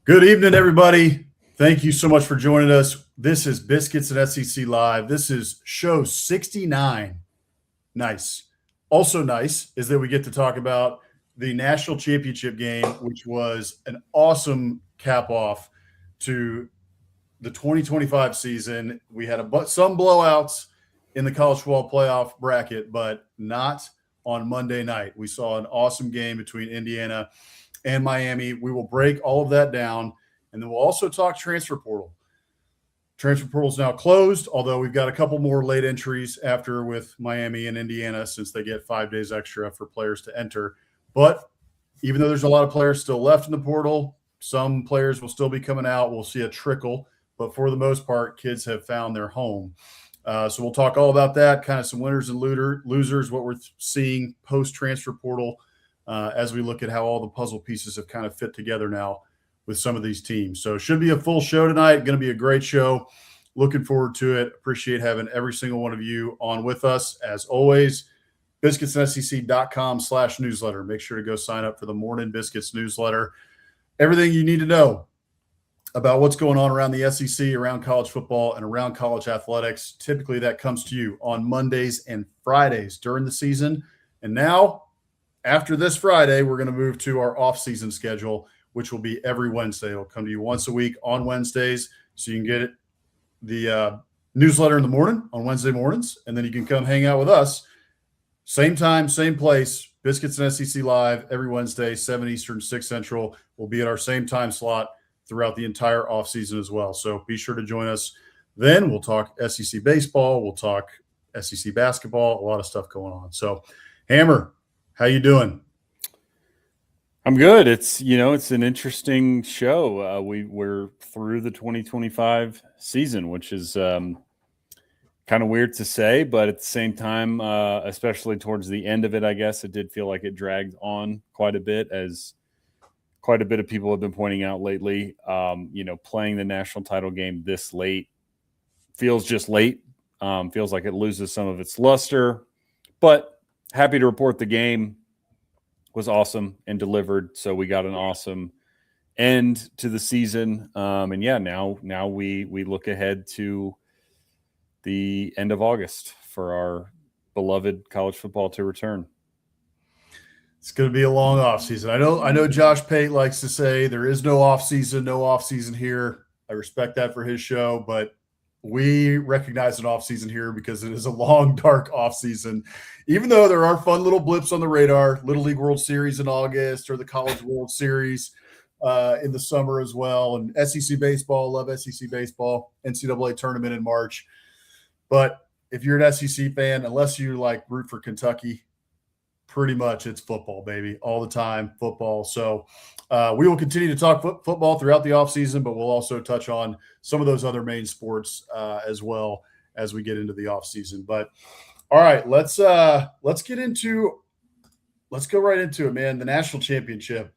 Good evening, everybody. Thank you so much for joining us. This is Biscuits and SEC Live. This is show 69. Nice. Also nice is that we get to talk about the national championship game, which was an awesome cap-off to the 2025 season. We had some blowouts in the college football playoff bracket, but not on Monday night. We saw an awesome game between Indiana and Miami. We will break all of that down, and then we'll also talk transfer portal. Transfer portal is now closed, although we've got a couple more late entries after with Miami and Indiana since they get 5 days extra for players to enter. But even though there's a lot of players still left in the portal, some players will still be coming out. We'll see a trickle, but for the most part, kids have found their home. So we'll talk all about that, kind of some winners and losers, what we're seeing post-transfer portal, as we look at how all the puzzle pieces have kind of fit together now with some of these teams. So it should be a full show tonight. Going to be a great show. Looking forward to it. Appreciate having every single one of you on with us. As always, biscuitssec.com/newsletter. Make sure to go sign up for the Mornin Biscuits Newsletter. Everything you need to know about what's going on around the SEC, around college football, and around college athletics. Typically that comes to you on Mondays and Fridays during the season. And now, after this Friday, we're going to move to our off-season schedule, which will be every Wednesday. It'll come to you once a week on Wednesdays, so you can get the newsletter in the morning on Wednesday mornings, and then you can come hang out with us. Same time, same place, Biscuits and SEC Live every Wednesday, 7 Eastern, 6 Central. We'll be at our same time slot throughout the entire offseason as well. So be sure to join us. Then we'll talk SEC baseball. We'll talk SEC basketball, a lot of stuff going on. So, Hammer, how you doing? I'm good. It's an interesting show. We're through the 2025 season, which is kind of weird to say, but at the same time, especially towards the end of it, I guess it did feel like it dragged on quite a bit, as quite a bit of people have been pointing out lately. Playing the national title game this late feels just late. Feels like it loses some of its luster, but happy to report the game was awesome and delivered. So we got an awesome end to the season. Now we look ahead to the end of August for our beloved college football to return. It's going to be a long offseason. I know Josh Pate likes to say there is no offseason here. I respect that for his show, but we recognize an offseason here because it is a long, dark offseason. Even though there are fun little blips on the radar, Little League World Series in August or the College World Series in the summer as well, and SEC baseball, love SEC baseball, NCAA tournament in March. But if you're an SEC fan, unless you root for Kentucky, pretty much it's football, baby, all the time, football. So we will continue to talk football throughout the offseason, but we'll also touch on some of those other main sports as well as we get into the offseason. But all right, let's go right into it, man. The national championship.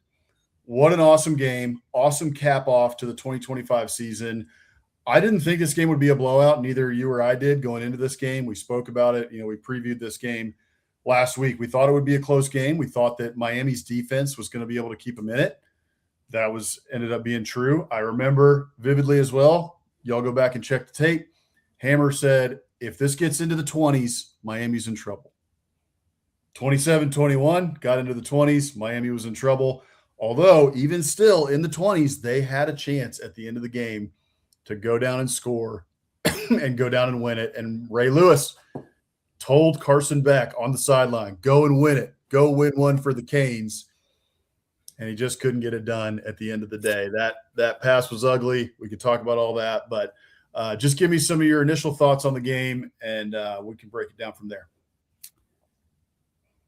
What an awesome game. Awesome cap off to the 2025 season. I didn't think this game would be a blowout. Neither you or I did going into this game. We spoke about it. We previewed this game last week. We thought it would be a close game. We thought that Miami's defense was going to be able to keep them in it. That ended up being true. I remember vividly as well. Y'all go back and check the tape. Hammer said, if this gets into the 20s, Miami's in trouble. 27-21, got into the 20s. Miami was in trouble. Although, even still in the 20s, they had a chance at the end of the game to go down and score and go down and win it. And Ray Lewis told Carson Beck on the sideline, go and win it. Go win one for the Canes. And he just couldn't get it done at the end of the day. That pass was ugly. We could talk about all that, but just give me some of your initial thoughts on the game, and we can break it down from there.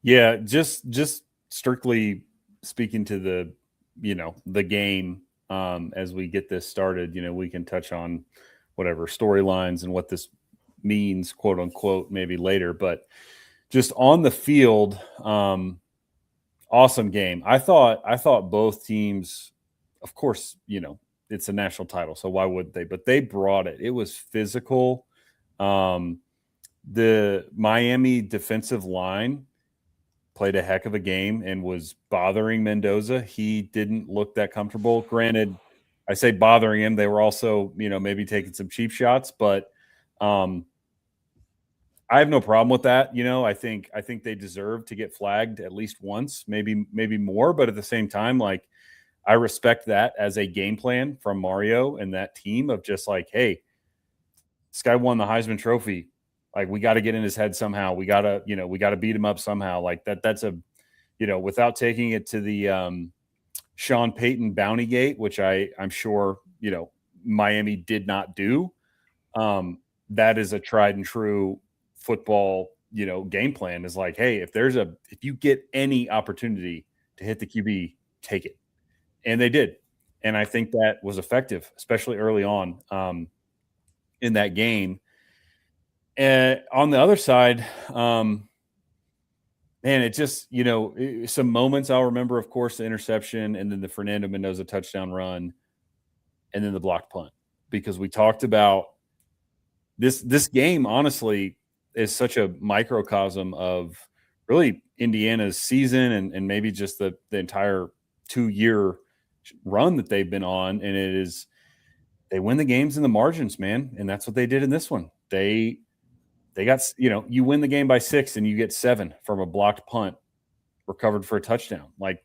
Yeah, just strictly speaking to the game, as we get this started, we can touch on whatever storylines and what this means, quote unquote, maybe later. But just on the field, awesome game. I thought both teams, of course, it's a national title, so why wouldn't they? But they brought it. It was physical. The Miami defensive line played a heck of a game and was bothering Mendoza. He didn't look that comfortable. Granted, I say bothering him. They were also, maybe taking some cheap shots, but I have no problem with that. I think they deserve to get flagged at least once, maybe more. But at the same time, like, I respect that as a game plan from Mario and that team of just like, hey, this guy won the Heisman Trophy. Like, we got to get in his head somehow. We got to beat him up somehow. Like that's a, without taking it to the Sean Payton bounty gate, which I'm sure, Miami did not do. That is a tried and true football, game plan is like, hey, if you get any opportunity to hit the QB, take it. And they did. And I think that was effective, especially early on in that game. And on the other side, man, it just, some moments I'll remember, of course, the interception and then the Fernando Mendoza touchdown run and then the blocked punt, because we talked about this game, honestly, is such a microcosm of really Indiana's season and maybe just the entire 2-year run that they've been on. And they win the games in the margins, man. And that's what they did in this one. They got, you win the game by 6 and you get 7 from a blocked punt recovered for a touchdown. Like,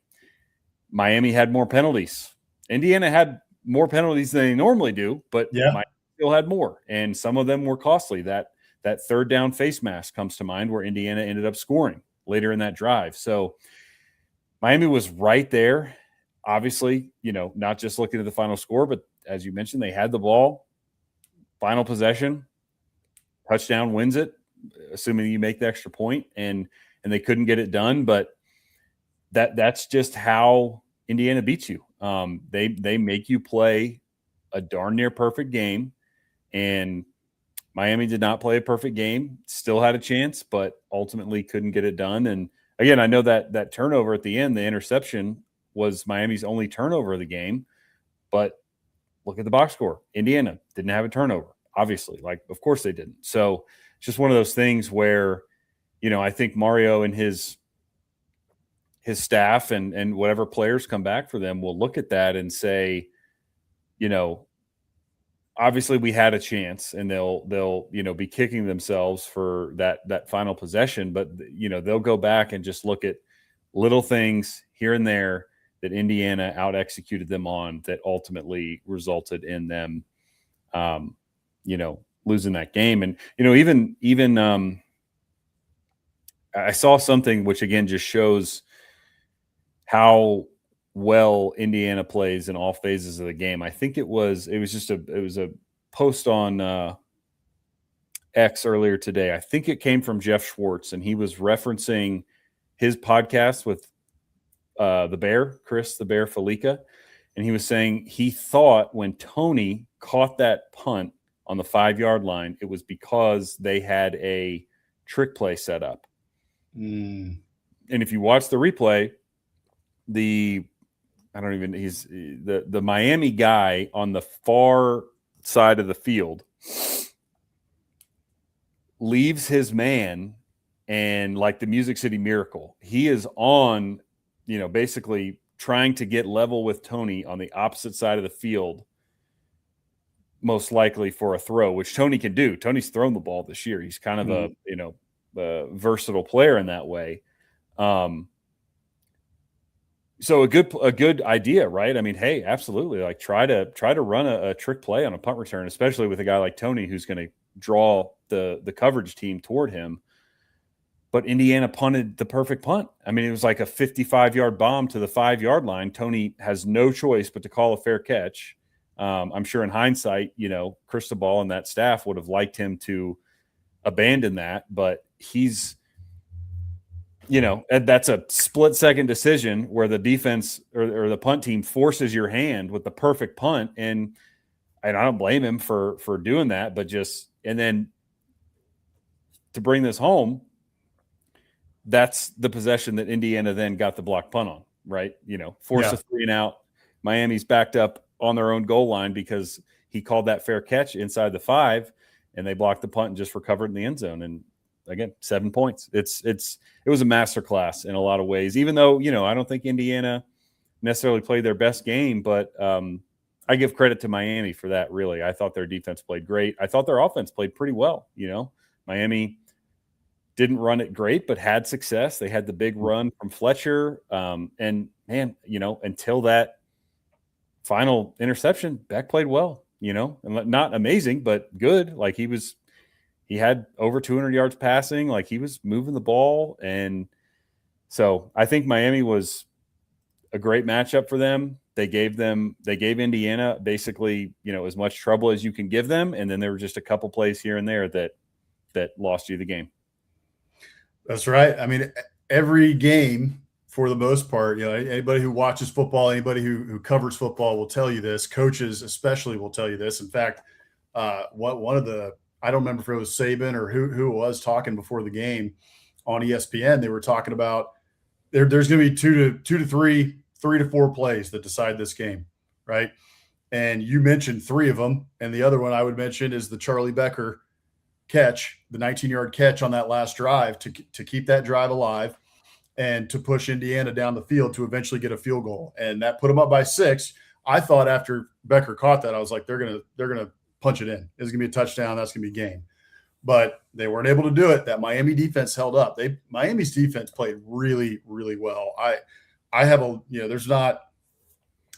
Miami had more penalties. Indiana had more penalties than they normally do, but Miami still had more. And some of them were costly. That third down face mask comes to mind where Indiana ended up scoring later in that drive. So Miami was right there. Obviously, not just looking at the final score, but as you mentioned, they had the ball, final possession, touchdown wins it, assuming you make the extra point, and they couldn't get it done. But that's just how Indiana beats you. They make you play a darn near perfect game, and Miami did not play a perfect game, still had a chance, but ultimately couldn't get it done. And again, I know that turnover at the end, the interception, was Miami's only turnover of the game, but look at the box score. Indiana didn't have a turnover, obviously. Like, of course they didn't. So it's just one of those things where, I think Mario and his staff and whatever players come back for them will look at that and say, obviously we had a chance, and they'll be kicking themselves for that final possession, but they'll go back and just look at little things here and there that Indiana out executed them on that ultimately resulted in them, losing that game. And, even I saw something which again just shows how well Indiana plays in all phases of the game. I think it was a post on X earlier today. I think it came from Jeff Schwartz, and he was referencing his podcast with Chris the Bear Felica. And he was saying he thought when Tony caught that punt on the 5-yard line, it was because they had a trick play set up. And if you watch the replay, the Miami guy on the far side of the field leaves his man, and like the Music City Miracle, he is on, basically trying to get level with Tony on the opposite side of the field, most likely for a throw, which Tony can do. Tony's thrown the ball this year. He's kind of a versatile player in that way. So a good idea, right? I mean, hey, absolutely. Like try to run a trick play on a punt return, especially with a guy like Tony who's going to draw the coverage team toward him. But Indiana punted the perfect punt. I mean, it was like a 55-yard bomb to the 5-yard line. Tony has no choice but to call a fair catch. I'm sure in hindsight, Cristobal and that staff would have liked him to abandon that, but he's, that's a split-second decision where the defense or the punt team forces your hand with the perfect punt, and I don't blame him for doing that, but and then to bring this home, that's the possession that Indiana then got the block punt on, right? Force a 3 and out. Miami's backed up on their own goal line because he called that fair catch inside the 5, and they blocked the punt and just recovered in the end zone. And again, 7 points. It was a masterclass in a lot of ways, even though, I don't think Indiana necessarily played their best game, but I give credit to Miami for that, really. I thought their defense played great. I thought their offense played pretty well. Miami didn't run it great, but had success. They had the big run from Fletcher. And, man, until that final interception, Beck played well, and not amazing, but good. Like he had over 200 yards passing. Like he was moving the ball. And so I think Miami was a great matchup for them. They gave Indiana basically, as much trouble as you can give them. And then there were just a couple plays here and there that lost you the game. That's right. I mean, every game for the most part, anybody who watches football, anybody who covers football will tell you this. Coaches especially will tell you this. In fact, one of the, I don't remember if it was Saban or who it was talking before the game on ESPN, they were talking about there's going to be two to three to four plays that decide this game, right? And you mentioned three of them, and the other one I would mention is the Charlie Becker catch, the 19-yard catch on that last drive to keep that drive alive and to push Indiana down the field to eventually get a field goal. And that put them up by 6. I thought after Becker caught that, I was like, they're gonna punch it in. It's gonna be a touchdown. That's gonna be game. But they weren't able to do it. That Miami defense held up. Miami's defense played really, really well. I have there's not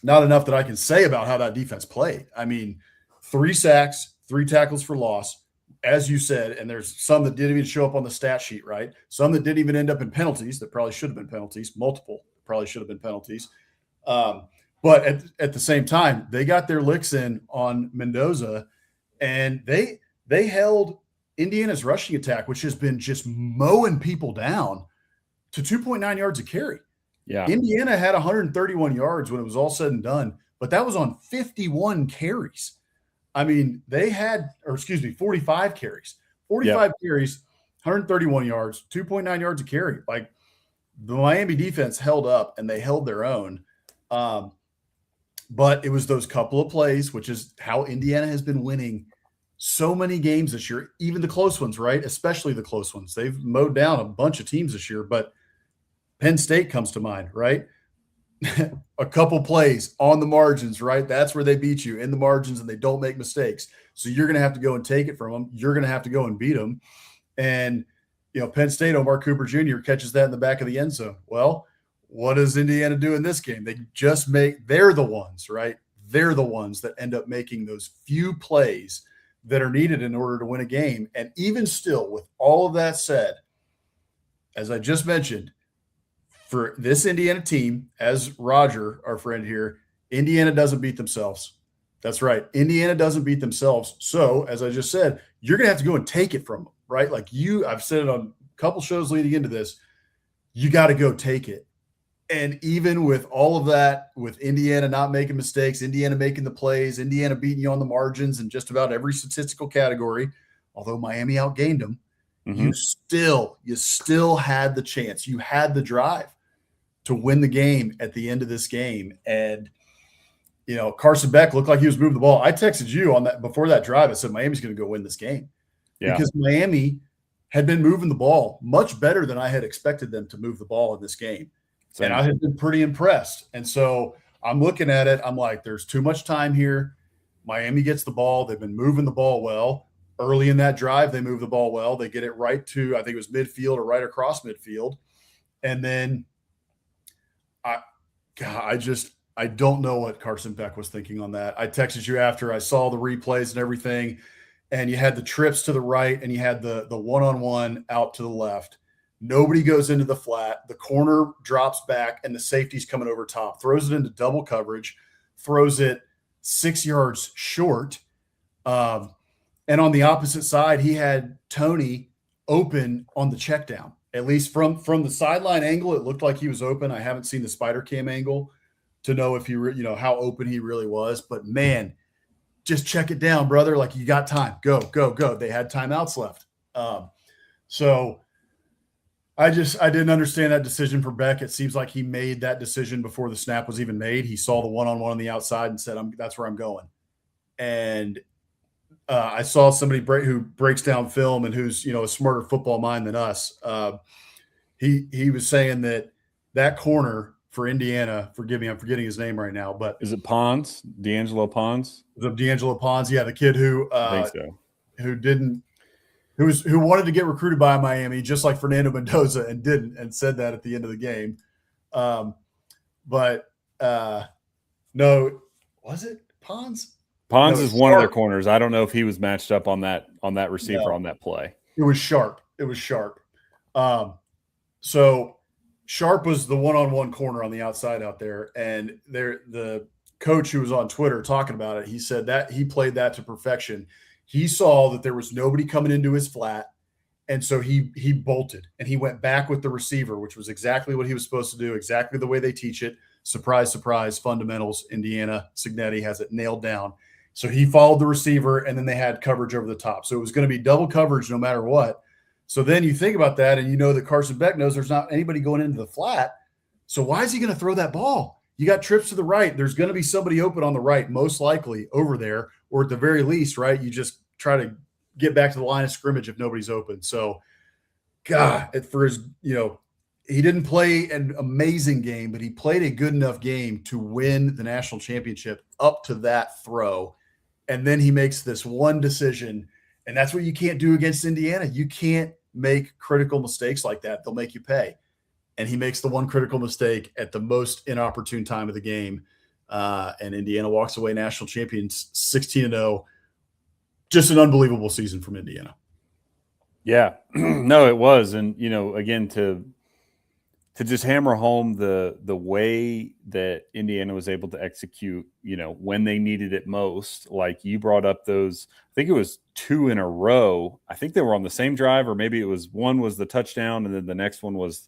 enough that I can say about how that defense played. I mean, 3 sacks, 3 tackles for loss, as you said, and there's some that didn't even show up on the stat sheet, right? Some that didn't even end up in penalties that probably should have been penalties. Multiple probably should have been penalties. But at the same time, they got their licks in on Mendoza, and they held Indiana's rushing attack, which has been just mowing people down, to 2.9 yards a carry. Yeah. Indiana had 131 yards when it was all said and done, but that was on 51 carries. I mean, 45 carries. 45 carries, 131 yards, 2.9 yards a carry. Like, the Miami defense held up, and they held their own. But it was those couple of plays, which is how Indiana has been winning so many games this year, even the close ones, right? Especially the close ones. They've mowed down a bunch of teams this year, but Penn State comes to mind, right? A couple plays on the margins, right? That's where they beat you, in the margins, and they don't make mistakes. So you're going to have to go and take it from them. You're going to have to go and beat them. And, Penn State, Omar Cooper Jr. catches that in the back of the end zone. Well, what does Indiana do in this game? They're the ones, right? They're the ones that end up making those few plays that are needed in order to win a game. And even still, with all of that said, as I just mentioned, for this Indiana team, as Roger, our friend here, Indiana doesn't beat themselves. That's right. Indiana doesn't beat themselves. So, as I just said, you're going to have to go and take it from them, right? Like I've said it on a couple shows leading into this, you got to go take it. And even with all of that, with Indiana not making mistakes, Indiana making the plays, Indiana beating you on the margins in just about every statistical category, although Miami outgained them, you still had the chance. You had the drive to win the game at the end of this game. And, Carson Beck looked like he was moving the ball. I texted you on that before that drive. I said, Miami's going to go win this game. Yeah. Because Miami had been moving the ball much better than I had expected them to move the ball in this game. Same. And I had been pretty impressed. And so I'm looking at it. I'm like, there's too much time here. Miami gets the ball. They've been moving the ball well. Early in that drive, they move the ball well. They get it right to, I think it was midfield or right across midfield. And then I don't know what Carson Beck was thinking on that. I texted you after I saw the replays and everything, and you had the trips to the right and you had the one-on-one out to the left. Nobody goes into the flat. The corner drops back, and the safety's coming over top. Throws it into double coverage, throws it 6 yards short. And on the opposite side, he had Tony open on the check down. At least from the sideline angle, it looked like he was open. I haven't seen the spider cam angle to know if he, how open he really was. But, man, just check it down, brother. Like, you got time. Go, go, go. They had timeouts left. So I didn't understand that decision for Beck. It seems like he made that decision before the snap was even made. He saw the one-on-one on the outside and said, that's where I'm going. And I saw somebody who breaks down film and who's, a smarter football mind than us. He was saying that corner for Indiana. Forgive me, I'm forgetting his name right now, but is it Pons? D'Angelo Pons? D'Angelo Pons, yeah, the kid who I think so. who wanted to get recruited by Miami, just like Fernando Mendoza, and didn't, and said that at the end of the game. No, was it Pons? Pons No, is one of their Sharp. corners. I don't know if he was matched up on that receiver on that play. It was Sharp. So Sharp was the one-on-one corner on the outside out there, and the coach who was on Twitter talking about it, he said that he played that to perfection. He saw that there was nobody coming into his flat, and so he bolted and he went back with the receiver, which was exactly what he was supposed to do, exactly the way they teach it. Surprise, surprise, fundamentals. Indiana Signetti has it nailed down. So he followed the receiver, and then they had coverage over the top. So it was going to be double coverage no matter what. So then you think about that, and you know that Carson Beck knows there's not anybody going into the flat. So why is he going to throw that ball? You got trips to the right. There's going to be somebody open on the right, most likely over there, or at the very least, right? You just try to get back to the line of scrimmage if nobody's open. So, God, for his, he didn't play an amazing game, but he played a good enough game to win the national championship up to that throw. And then he makes this one decision, and that's what you can't do against Indiana. You can't make critical mistakes like that. They'll make you pay. And he makes the one critical mistake at the most inopportune time of the game. And Indiana walks away national champions 16-0. Just an unbelievable season from Indiana. Yeah, no, it was. And, again, to just hammer home the way that Indiana was able to execute, when they needed it most, like you brought up those, I think it was 2 in a row. I think they were on the same drive, or maybe it was one was the touchdown and then the next one was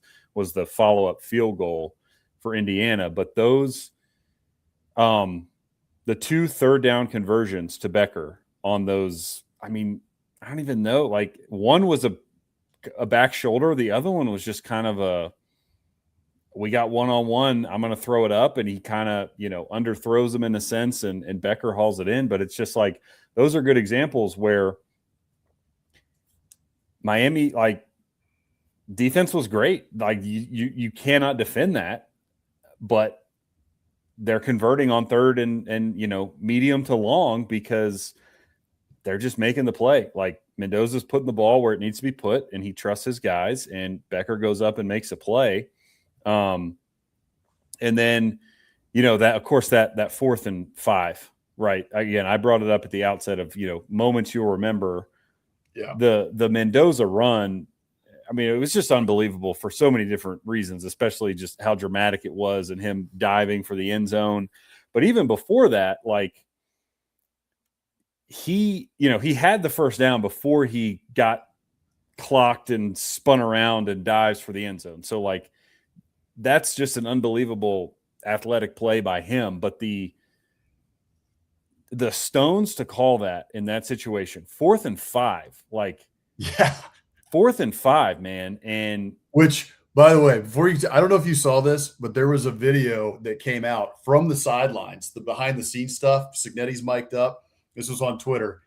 the follow-up field goal for Indiana. But those, the 2 third down conversions to Becker on those, I mean, I don't even know. Like, one was a back shoulder. The other one was just kind of we got one-on-one. I'm going to throw it up, and he kind of, underthrows him in a sense, and Becker hauls it in. But it's just like, those are good examples where Miami, like, defense was great. Like, you cannot defend that, but they're converting on third and medium to long because they're just making the play. Like, Mendoza's putting the ball where it needs to be put, and he trusts his guys, and Becker goes up and makes a play. And then, that, of course, that 4th and 5, right? Again, I brought it up at the outset of, moments you'll remember. Yeah. The Mendoza run, I mean, it was just unbelievable for so many different reasons, especially just how dramatic it was and him diving for the end zone. But even before that, like, he had the first down before he got clocked and spun around and dives for the end zone. So, like, that's just an unbelievable athletic play by him. But the stones to call that in that situation, 4th and 5, like, yeah, 4th and 5, man. And which, by the way, I don't know if you saw this, but there was a video that came out from the sidelines, the behind the scenes stuff. Signetti's mic'd up. This was on Twitter.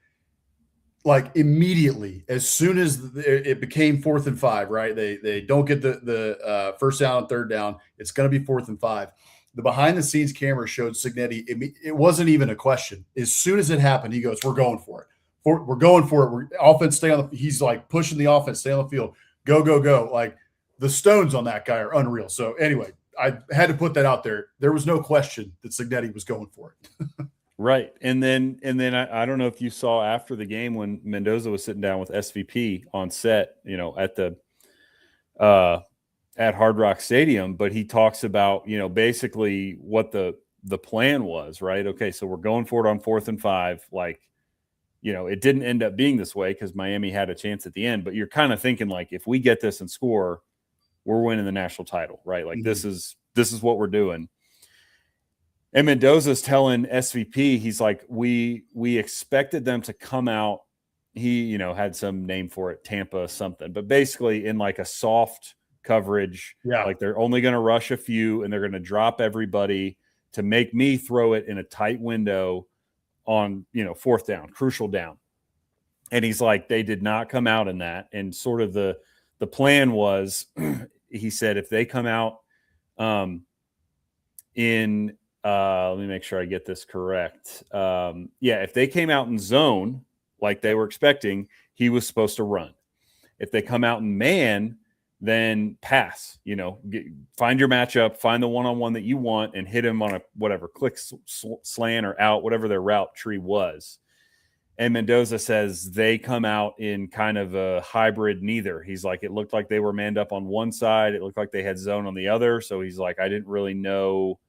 Like, immediately, as soon as it became 4th and 5, right? They don't get the first down and third down. It's going to be 4th and 5. The behind the scenes camera showed Signetti. It wasn't even a question. As soon as it happened, he goes, "We're going for it. We're going for it. We're offense, stay on the." He's like pushing the offense, stay on the field. Go, go, go! Like, the stones on that guy are unreal. So anyway, I had to put that out there. There was no question that Signetti was going for it. Right. And then I don't know if you saw after the game when Mendoza was sitting down with SVP on set, at the at Hard Rock Stadium, but he talks about, basically what the plan was, right? Okay, so we're going for it on 4th and 5. Like, it didn't end up being this way because Miami had a chance at the end, but you're kind of thinking, like, if we get this and score, we're winning the national title, right? Like, this is what we're doing. And Mendoza's telling SVP, he's like, we expected them to come out. He, had some name for it, Tampa something, but basically in like a soft coverage, like they're only going to rush a few and they're going to drop everybody to make me throw it in a tight window on, 4th down, crucial down. And he's like, they did not come out in that. And sort of the plan was, he said, if they come out, in let me make sure I get this correct. If they came out in zone like they were expecting, he was supposed to run. If they come out in man, then pass. Find your matchup, find the one-on-one that you want, and hit him on a whatever click, slant, or out, whatever their route tree was. And Mendoza says they come out in kind of a hybrid neither. He's like, it looked like they were manned up on one side. It looked like they had zone on the other. So he's like, I didn't really know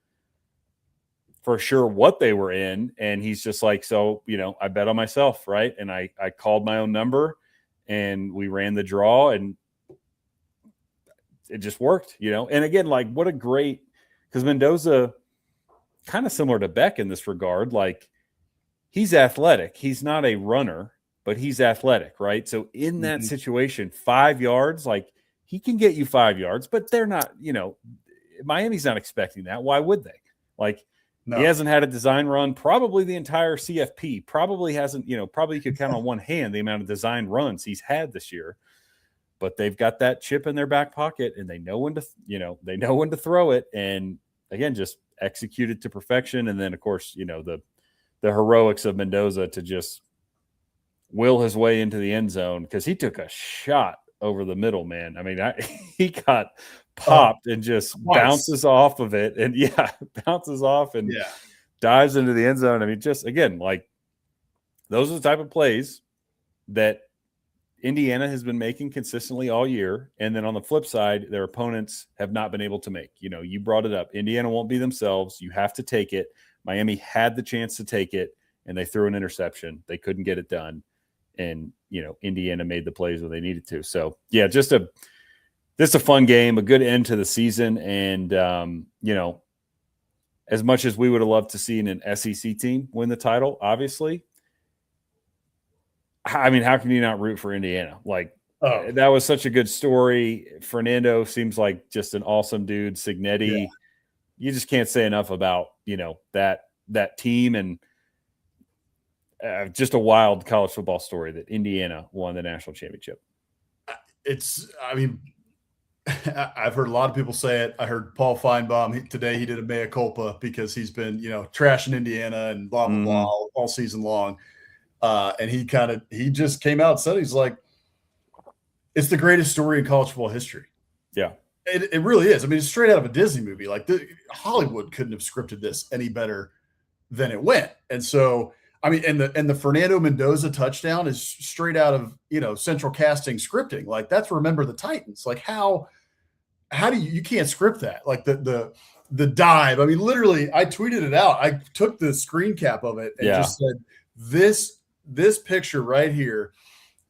for sure what they were in. And he's just like, so, I bet on myself, right? And I called my own number and we ran the draw and it just worked, And again, like what a great, because Mendoza, kind of similar to Beck in this regard, like he's athletic. He's not a runner, but he's athletic, right? So in that situation, 5 yards, like he can get you 5 yards, but they're not, Miami's not expecting that. Why would they? Like, no. He hasn't had a design run probably the entire CFP. Probably hasn't, probably you could count on one hand the amount of design runs he's had this year. But they've got that chip in their back pocket, and they know when to, throw it. And again, just execute it to perfection. And then, of course, the heroics of Mendoza to just will his way into the end zone because he took a shot over the middle, man. I mean, he got popped and just bounces off of it, and bounces off and dives into the end zone. I mean, just again, like those are the type of plays that Indiana has been making consistently all year. And then on the flip side, their opponents have not been able to make. You brought it up. Indiana won't be themselves. You have to take it. Miami had the chance to take it, and they threw an interception. They couldn't get it done. And, Indiana made the plays where they needed to. So, just a fun game, a good end to the season. And, as much as we would have loved to see an SEC team win the title, obviously, I mean, how can you not root for Indiana? Like, that was such a good story. Fernando seems like just an awesome dude. Signetti, you just can't say enough about, that team, and just a wild college football story that Indiana won the national championship. I've heard a lot of people say it. I heard Paul Feinbaum today. He did a mea culpa because he's been, trashing Indiana and blah, blah, blah all season long. And he just came out and said, he's like, it's the greatest story in college football history. Yeah. It really is. I mean, it's straight out of a Disney movie. Like Hollywood couldn't have scripted this any better than it went. And so, I mean, and the Fernando Mendoza touchdown is straight out of, Central Casting scripting. Like that's Remember the Titans. Like how do you can't script that? Like the dive. I mean, literally I tweeted it out. I took the screen cap of it and just said, this picture right here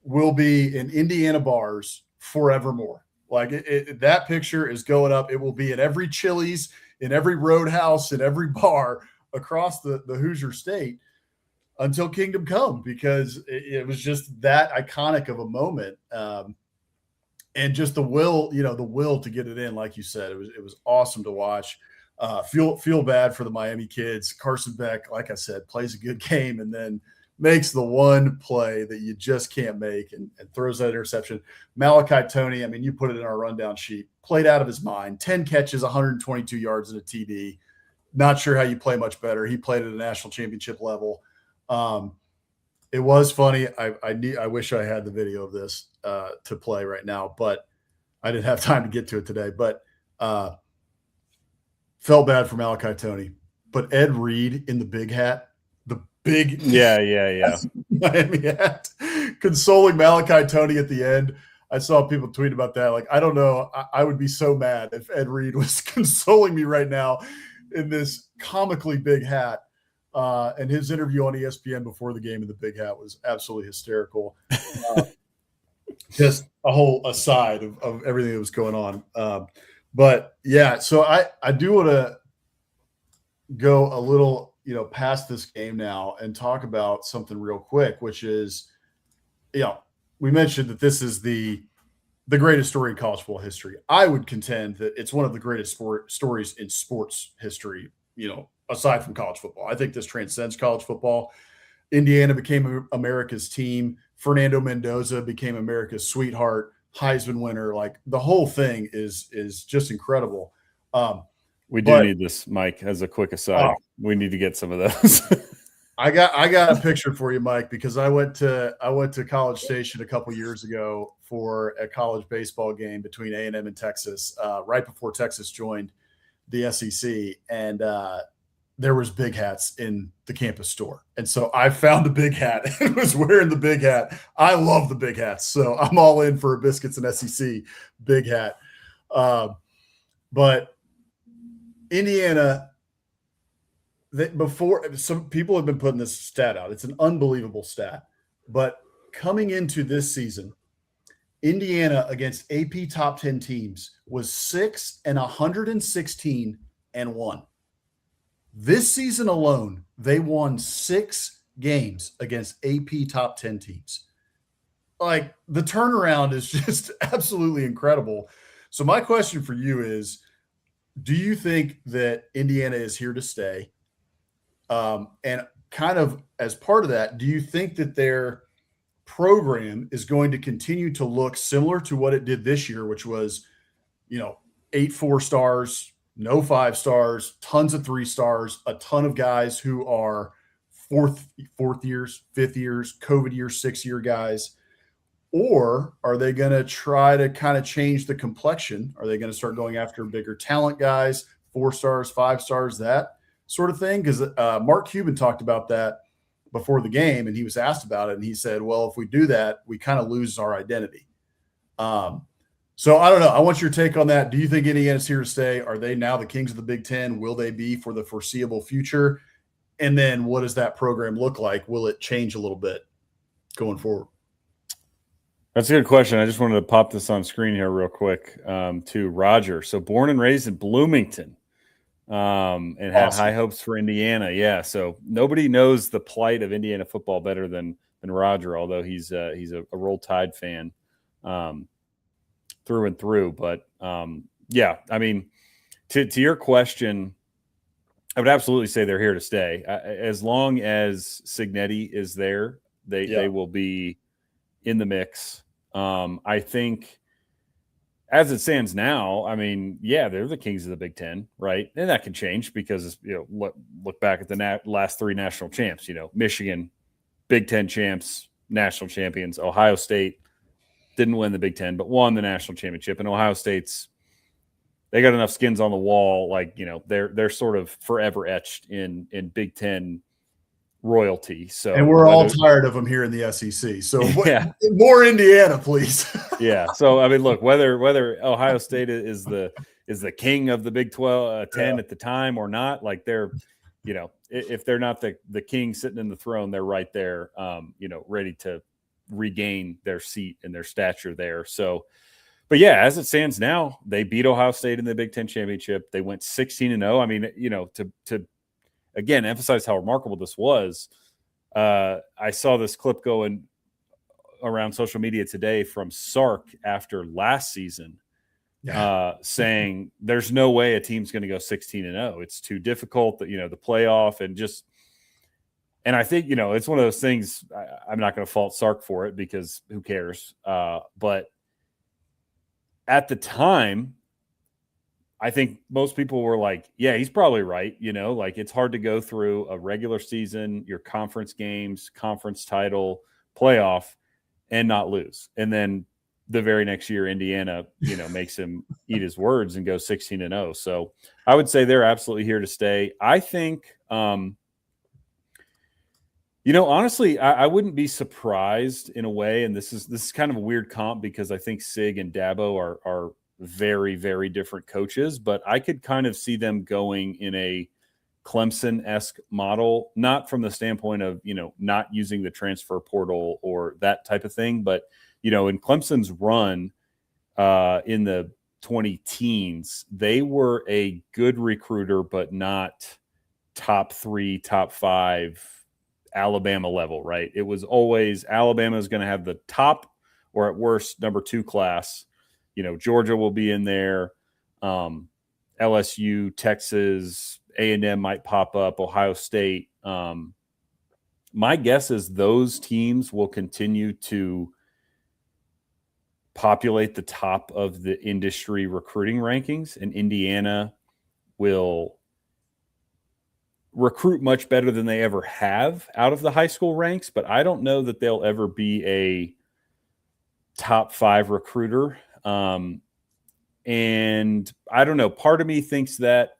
will be in Indiana bars forevermore. Like that picture is going up. It will be in every Chili's, in every Roadhouse, in every bar across the Hoosier state until Kingdom Come, because it was just that iconic of a moment. And just the will to get it in, like you said, it was awesome to watch. Feel bad for the Miami kids. Carson Beck, like I said, plays a good game and then makes the one play that you just can't make and throws that interception. Malachi Toney, I mean, you put it in our rundown sheet, played out of his mind, 10 catches, 122 yards and a TD. Not sure how you play much better. He played at a national championship level. It was funny. I wish I had the video of this to play right now, but I didn't have time to get to it today. But felt bad for Malachi Toney. But Ed Reed in the big hat, Miami hat, consoling Malachi Toney at the end. I saw people tweet about that. Like, I don't know. I would be so mad if Ed Reed was consoling me right now in this comically big hat. And his interview on ESPN before the game in the big hat was absolutely hysterical. Just a whole aside of everything that was going on. But yeah, so I do want to go a little, past this game now and talk about something real quick, which is, we mentioned that this is the greatest story in college football history. I would contend that it's one of the greatest stories in sports history, aside from college football. I think this transcends college football. Indiana became America's team. Fernando Mendoza became America's sweetheart, Heisman winner. Like the whole thing is just incredible. We do But need this, Mike, as a quick aside. We need to get some of those. I got a picture for you, Mike, because I went to College Station a couple years ago for a college baseball game between A&M and Texas, right before Texas joined the SEC, and there was big hats in the campus store, and so I found a big hat and was wearing the big hat. I love the big hats, so I'm all in for a Biscuits and SEC big hat. But Indiana, before, some people have been putting this stat out. It's an unbelievable stat. But coming into this season, Indiana against AP top 10 teams was 6-116-1. This season alone, they won 6 games against AP top 10 teams. Like, the turnaround is just absolutely incredible. So my question for you is, do you think that Indiana is here to stay? And kind of as part of that, do you think that their program is going to continue to look similar to what it did this year, which was, 8 4-stars, no 5-stars, tons of 3-stars, a ton of guys who are fourth years, 5th years, COVID year, 6-year guys? Or are they going to try to kind of change the complexion? Are they going to start going after bigger talent guys, 4-stars, 5-stars, that sort of thing? Because Mark Cuban talked about that before the game, and he was asked about it, and he said, well, if we do that, we kind of lose our identity. So I don't know. I want your take on that. Do you think Indiana's here to stay? Are they now the kings of the Big Ten? Will they be for the foreseeable future? And then what does that program look like? Will it change a little bit going forward? That's a good question. I just wanted to pop this on screen here real quick to Roger. So born and raised in Bloomington and had high hopes for Indiana. Yeah, so nobody knows the plight of Indiana football better than Roger, although he's a Roll Tide fan through and through. But, yeah, I mean, to your question, I would absolutely say they're here to stay. As long as Signetti is there, they will be in the mix. I think as it stands now, I mean, yeah, they're the kings of the Big Ten, right? And that can change because, look back at the last 3 national champs, Michigan, Big Ten champs, national champions. Ohio State didn't win the Big Ten, but won the national championship. And Ohio State's, they got enough skins on the wall. Like, they're sort of forever etched in Big Ten royalty. So, and we're all tired of them here in the SEC. So yeah, more Indiana, please. Yeah. So I mean, look, whether Ohio State is the king of the Big 10 at the time or not, like they're, if they're not the king sitting in the throne, they're right there, ready to regain their seat and their stature there. So, but yeah, as it stands now, they beat Ohio State in the Big Ten championship. They went 16-0. I mean, to again, emphasize how remarkable this was. I saw this clip going around social media today from Sark after last season, saying there's no way a team's going to go 16-0. It's too difficult, the playoff and I think, it's one of those things. I'm not going to fault Sark for it because who cares? But at the time, I think most people were like, yeah, he's probably right. Like it's hard to go through a regular season, your conference games, conference title, playoff, and not lose. And then the very next year, Indiana, makes him eat his words and go 16-0. So I would say they're absolutely here to stay. I think, honestly, I wouldn't be surprised in a way. And this is kind of a weird comp because I think Sig and Dabo are very, very different coaches, but I could kind of see them going in a Clemson-esque model, not from the standpoint of, not using the transfer portal or that type of thing, but, in Clemson's run in the 20 teens, they were a good recruiter, but not top 3, top 5 Alabama level, right? It was always Alabama is going to have the top or at worst number 2 class. Georgia will be in there. LSU, Texas, A&M might pop up, Ohio State. My guess is those teams will continue to populate the top of the industry recruiting rankings, and Indiana will recruit much better than they ever have out of the high school ranks, but I don't know that they'll ever be a top 5 recruiter. And I don't know, part of me thinks that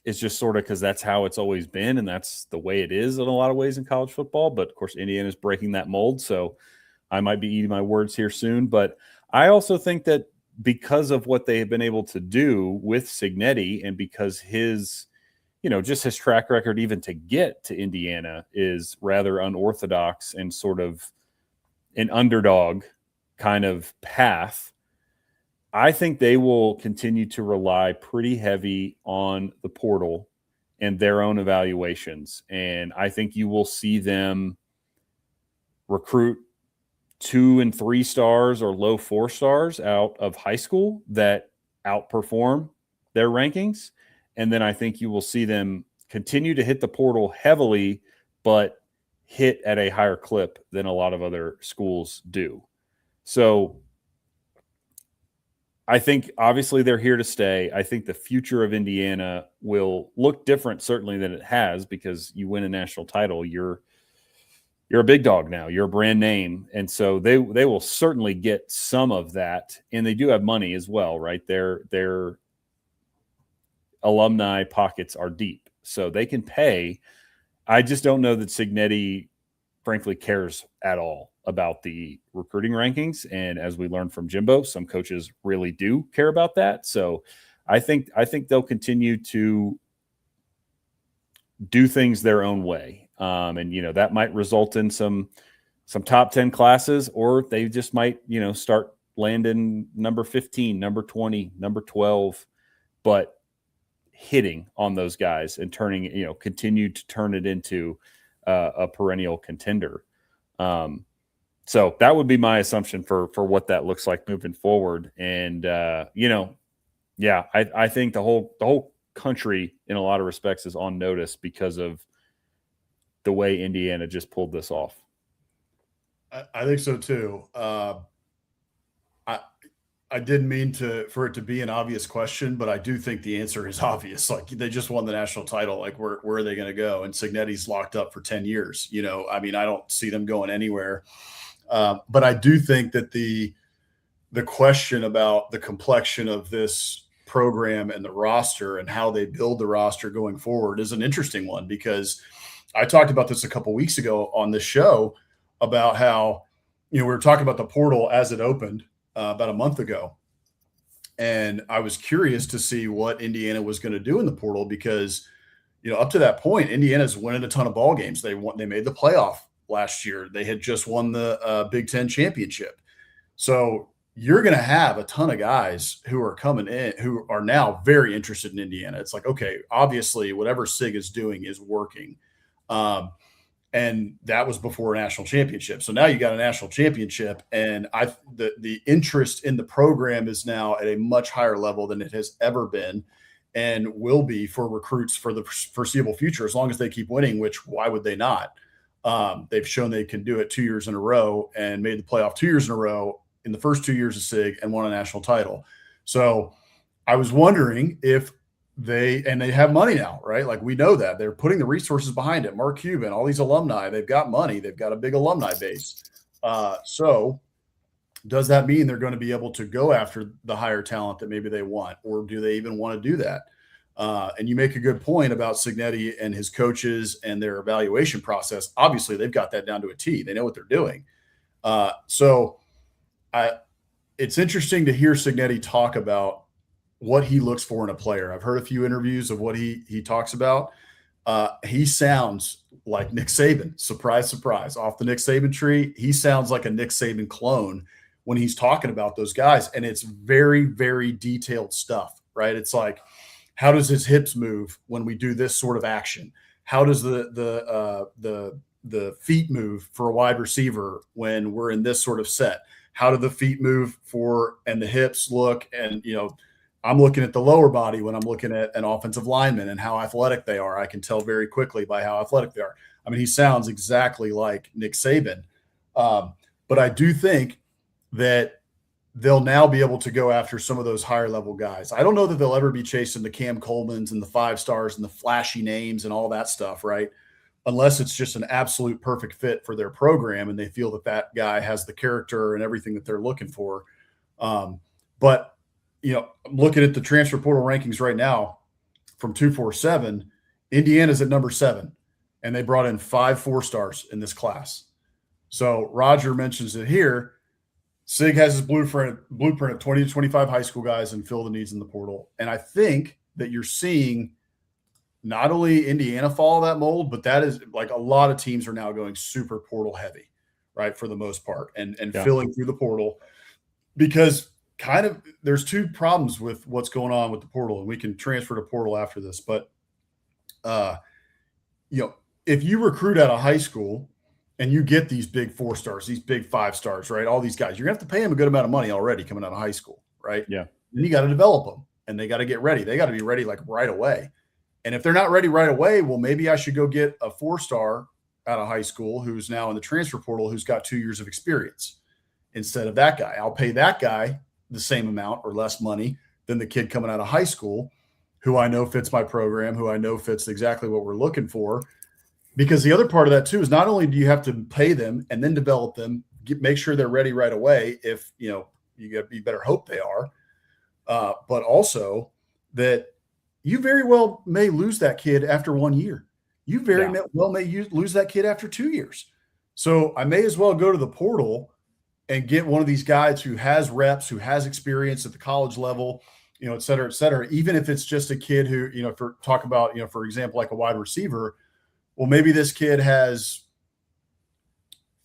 it's just sort of because that's how it's always been, and that's the way it is in a lot of ways in college football. But of course, Indiana's breaking that mold, so I might be eating my words here soon. But I also think that because of what they have been able to do with Cignetti, and because his, just his track record even to get to Indiana is rather unorthodox and sort of an underdog kind of path, I think they will continue to rely pretty heavy on the portal and their own evaluations. And I think you will see them recruit 2 and 3 stars or low 4 stars out of high school that outperform their rankings. And then I think you will see them continue to hit the portal heavily, but hit at a higher clip than a lot of other schools do. So I think obviously they're here to stay. I think the future of Indiana will look different certainly than it has, because you win a national title, you're a big dog now. You're a brand name. And so they will certainly get some of that. And they do have money as well, right? Their alumni pockets are deep, so they can pay. I just don't know that Cignetti frankly cares at all about the recruiting rankings. And as we learned from Jimbo, some coaches really do care about that. So I think they'll continue to do things their own way. And, that might result in some top 10 classes, or they just might, start landing number 15, number 20, number 12, but hitting on those guys and continue to turn it into a perennial contender. So that would be my assumption for what that looks like moving forward. And, I think the whole country in a lot of respects is on notice because of the way Indiana just pulled this off. I think so too. I didn't mean for it to be an obvious question, but I do think the answer is obvious. Like, they just won the national title. Like, where are they going to go? And Cignetti's locked up for 10 years. I don't see them going anywhere. But I do think that the question about the complexion of this program and the roster and how they build the roster going forward is an interesting one, because I talked about this a couple weeks ago on this show about how, we were talking about the portal as it opened about a month ago. And I was curious to see what Indiana was going to do in the portal, because, up to that point, Indiana's winning a ton of ball games. They made the playoff last year. They had just won the Big Ten championship. So you're going to have a ton of guys who are coming in who are now very interested in Indiana. It's like, okay, obviously whatever SIG is doing is working. And that was before a national championship. So now you got a national championship, and the interest in the program is now at a much higher level than it has ever been, and will be for recruits for the foreseeable future, as long as they keep winning, which why would they not? They've shown they can do it 2 years in a row, and made the playoff 2 years in a row in the first 2 years of SIG, and won a national title. So I was wondering if they have money now, right? Like, we know that they're putting the resources behind it. Mark Cuban, all these alumni, they've got money. They've got a big alumni base. So does that mean they're going to be able to go after the higher talent that maybe they want, or do they even want to do that? And you make a good point about Cignetti and his coaches and their evaluation process. Obviously, they've got that down to a T. They know what they're doing. It's interesting to hear Cignetti talk about what he looks for in a player. I've heard a few interviews of what he talks about. He sounds like Nick Saban. Surprise, surprise. Off the Nick Saban tree, he sounds like a Nick Saban clone when he's talking about those guys. And it's very, very detailed stuff, right? It's like, how does his hips move when we do this sort of action? How does the feet move for a wide receiver when we're in this sort of set? How do the feet move and the hips look? And, I'm looking at the lower body when I'm looking at an offensive lineman and how athletic they are. I can tell very quickly by how athletic they are. I mean, he sounds exactly like Nick Saban. But I do think that they'll now be able to go after some of those higher level guys. I don't know that they'll ever be chasing the Cam Colemans and the 5-stars and the flashy names and all that stuff, right? Unless it's just an absolute perfect fit for their program and they feel that that guy has the character and everything that they're looking for. But, I'm looking at the transfer portal rankings right now from 247. Indiana's at number 7, and they brought in 5 4-stars in this class. So Roger mentions it here. SIG has his blueprint of 20 to 25 high school guys and fill the needs in the portal. And I think that you're seeing not only Indiana follow that mold, but that is like a lot of teams are now going super portal heavy, right? For the most part and filling through the portal, because kind of there's 2 problems with what's going on with the portal, and we can transfer to portal after this. But, if you recruit out of high school and you get these big 4-stars, these big 5-stars, right? All these guys, you're gonna have to pay them a good amount of money already coming out of high school, right? Yeah. Then you got to develop them and they got to get ready. They got to be ready like right away. And if they're not ready right away, well, maybe I should go get a 4-star out of high school who's now in the transfer portal who's got 2 years of experience instead of that guy. I'll pay that guy the same amount or less money than the kid coming out of high school who I know fits my program, who I know fits exactly what we're looking for. Because the other part of that too is not only do you have to pay them and then develop them, make sure they're ready right away. If you better hope they are, but also that you very well may lose that kid after 1 year. You very well may lose that kid after 2 years. So I may as well go to the portal and get one of these guys who has reps, who has experience at the college level, et cetera, even if it's just a kid who, for example, like a wide receiver. Well, maybe this kid has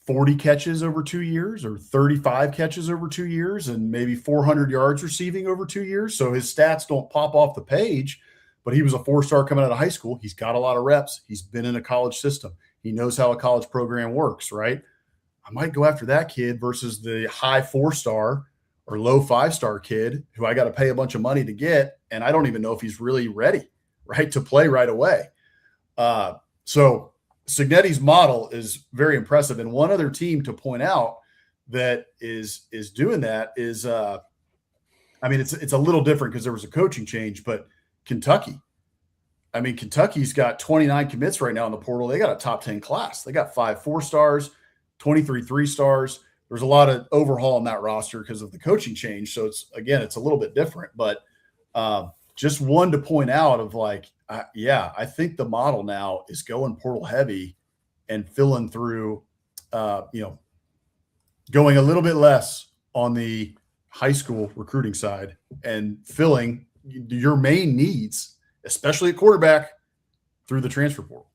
40 catches over 2 years or 35 catches over 2 years and maybe 400 yards receiving over 2 years. So his stats don't pop off the page, but he was a 4-star coming out of high school. He's got a lot of reps. He's been in a college system. He knows how a college program works, right? I might go after that kid versus the high 4-star or low 5-star kid who I got to pay a bunch of money to get. And I don't even know if he's really ready, right, to play right away. So Signetti's model is very impressive. And one other team to point out that is doing that is, it's a little different because there was a coaching change, but Kentucky. Kentucky's got 29 commits right now in the portal. They got a top 10 class. They got 5 4-stars, 23 3-stars. There's a lot of overhaul on that roster because of the coaching change. So it's a little bit different, but just one to point out of I think the model now is going portal heavy and filling through, going a little bit less on the high school recruiting side and filling your main needs, especially at quarterback, through the transfer portal.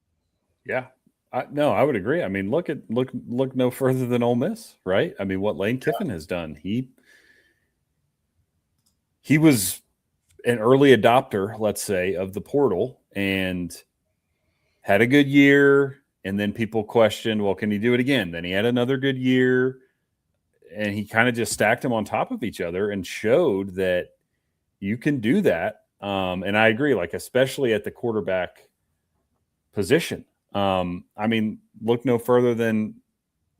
Yeah, I would agree. Look no further than Ole Miss, right? What Lane Kiffin has done. He was an early adopter, let's say, of the portal and had a good year. And then people questioned, well, can he do it again? Then he had another good year and he kind of just stacked them on top of each other and showed that you can do that. And I agree, especially at the quarterback position. Look no further than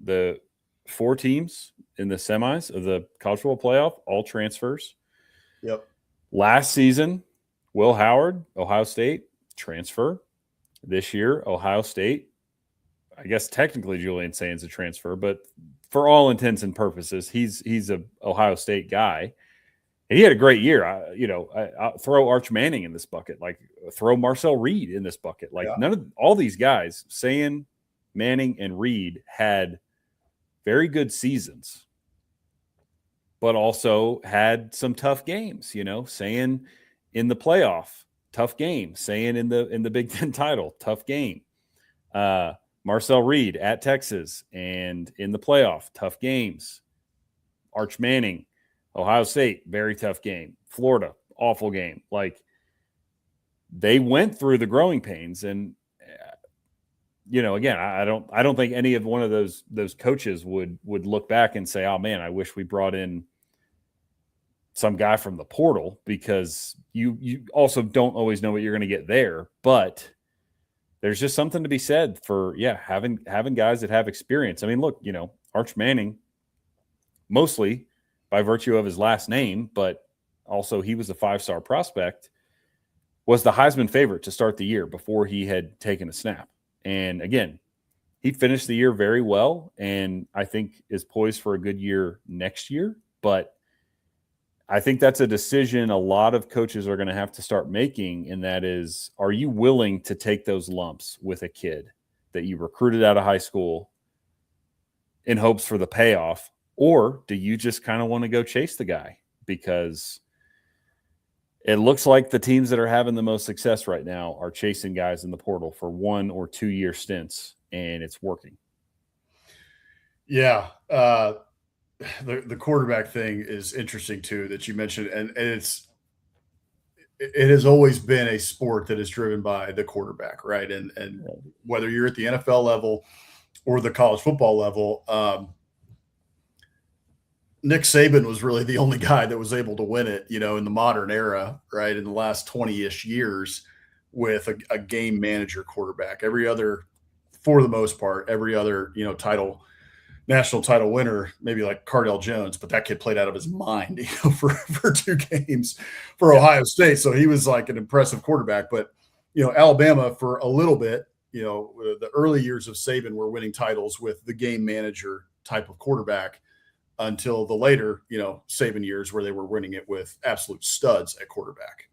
the 4 teams in the semis of the college football playoff, all transfers. Yep. Last season, Will Howard, Ohio State, transfer. This year, Ohio State, I guess technically Julian Sands a transfer, but for all intents and purposes, he's a Ohio State guy. And he had a great year. I throw Arch Manning in this bucket, throw Marcel Reed in this bucket. None of all these guys, Sand, Manning, and Reed, had very good seasons, but also had some tough games. Sand in the playoff, tough game. Sand in the Big Ten title, tough game. Marcel Reed at Texas and in the playoff, tough games. Arch Manning, Ohio State, very tough game. Florida, awful game. They went through the growing pains, and again, I don't think any of one of those coaches would look back and say, "Oh man, I wish we brought in some guy from the portal," because you also don't always know what you're going to get there. But there's just something to be said for having guys that have experience. Look, Arch Manning mostly by virtue of his last name, but also he was a 5-star prospect, was the Heisman favorite to start the year before he had taken a snap. And again, he finished the year very well, and I think is poised for a good year next year. But I think that's a decision a lot of coaches are going to have to start making, and that is, are you willing to take those lumps with a kid that you recruited out of high school in hopes for the payoff, or do you just kind of want to go chase the guy? Because it looks like the teams that are having the most success right now are chasing guys in the portal for 1 or 2 year stints, and it's working. Yeah. The quarterback thing is interesting too, that you mentioned. And it has always been a sport that is driven by the quarterback, right? And whether you're at the NFL level or the college football level, Nick Saban was really the only guy that was able to win it, in the modern era, right? In the last 20-ish years with a game manager quarterback. Every other, for the most part, every other, national title winner, maybe like Cardell Jones, but that kid played out of his mind, for 2 games for Ohio State. So he was like an impressive quarterback. But, Alabama for a little bit, the early years of Saban were winning titles with the game manager type of quarterback, until the later, Saban years where they were winning it with absolute studs at quarterback.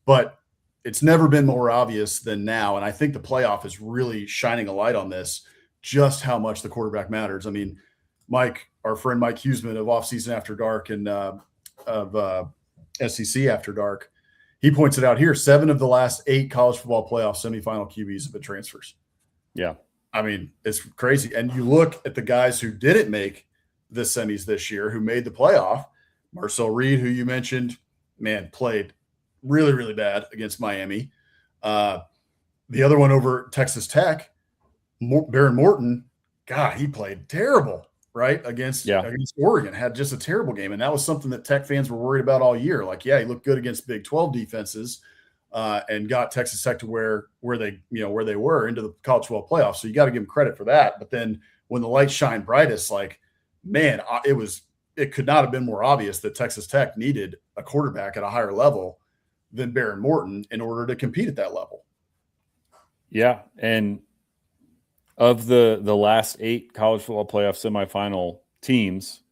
But it's never been more obvious than now. And I think the playoff is really shining a light on this, just how much the quarterback matters. I mean, Mike, our friend Mike Huseman of Offseason After Dark and of SEC After Dark, he points it out here. 7 of the last 8 college football playoff semifinal QBs have been transfers. Yeah. I mean, it's crazy. And you look at the guys who didn't make the semis this year, who made the playoff. Marcel Reed, who you mentioned, man, played really, really bad against Miami. The other one over Texas Tech, Baron Morton, God, he played terrible, right? Against Oregon, had just a terrible game. And that was something that Tech fans were worried about all year. Like, yeah, he looked good against Big 12 defenses and got Texas Tech to where they were into the college football playoffs. So you got to give him credit for that. But then when the lights shine brightest, like, man, it could not have been more obvious that Texas Tech needed a quarterback at a higher level than Baron Morton in order to compete at that level. Yeah. And of the last 8 college football playoff semifinal teams,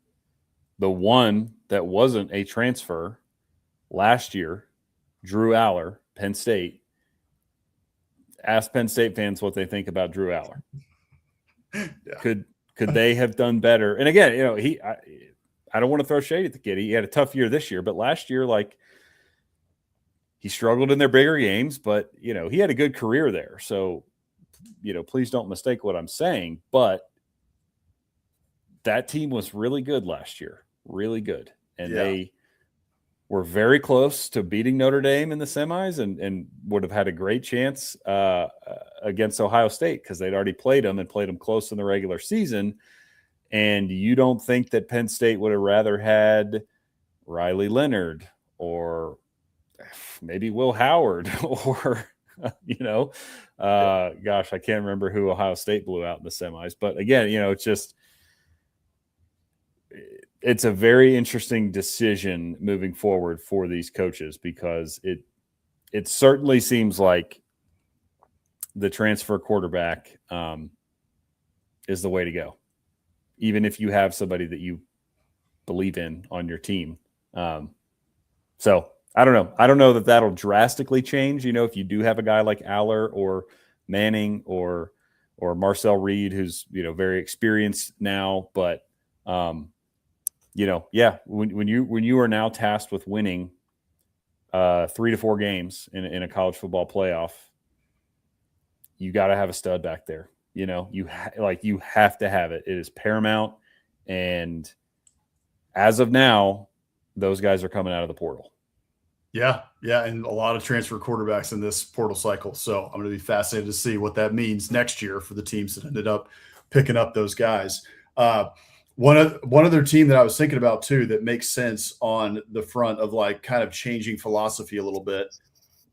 the one that wasn't a transfer last year, Drew Aller, Penn State. Ask Penn State fans what they think about Drew Aller. Yeah. Could they have done better? And again, I don't want to throw shade at the kid. He had a tough year this year, but last year, like, he struggled in their bigger games, but, he had a good career there. So, please don't mistake what I'm saying, but that team was really good last year, really good. And they were very close to beating Notre Dame in the semis and would have had a great chance against Ohio State because they'd already played them close in the regular season. And you don't think that Penn State would have rather had Riley Leonard or maybe Will Howard or, gosh, I can't remember who Ohio State blew out in the semis. But again, it's a very interesting decision moving forward for these coaches because it certainly seems like the transfer quarterback is the way to go, even if you have somebody that you believe in on your team. So I don't know. I don't know that that'll drastically change, if you do have a guy like Aller or Manning or Marcel Reed, who's, very experienced now, but when you are now tasked with winning 3 to 4 games in a college football playoff, you got to have a stud back there. You have to have it. It is paramount. And as of now, those guys are coming out of the portal. Yeah. And a lot of transfer quarterbacks in this portal cycle. So I'm going to be fascinated to see what that means next year for the teams that ended up picking up those guys. One other team that I was thinking about too that makes sense on the front of like kind of changing philosophy a little bit,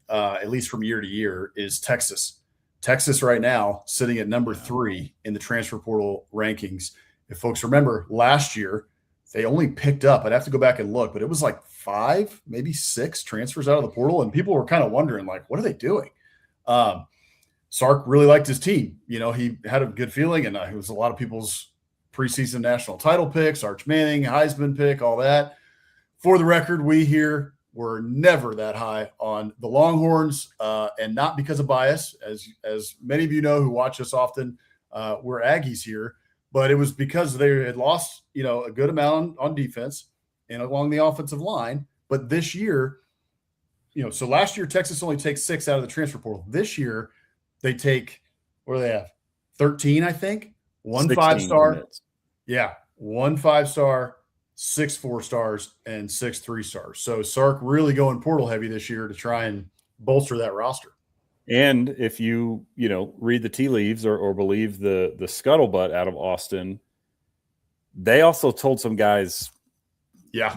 at least from year to year, is Texas. Texas right now sitting at number 3 in the transfer portal rankings. If folks remember last year, they only picked up, I'd have to go back and look, but it was like 5, maybe 6 transfers out of the portal. And people were kind of wondering, like, what are they doing? Sark really liked his team. He had a good feeling, and it was a lot of people's preseason national title picks, Arch Manning, Heisman pick, all that. For the record, we here were never that high on the Longhorns, and not because of bias. As many of you know who watch us often, we're Aggies here, but it was because they had lost, a good amount on defense and along the offensive line. But this year, so last year Texas only takes 6 out of the transfer portal. This year they take, what do they have? 13, I think. 1 5-star. Commits. Yeah, 1 5-star, 6 4-stars, and 6 3-stars. So Sark really going portal heavy this year to try and bolster that roster. And if you read the tea leaves or believe the scuttlebutt out of Austin, they also told some guys,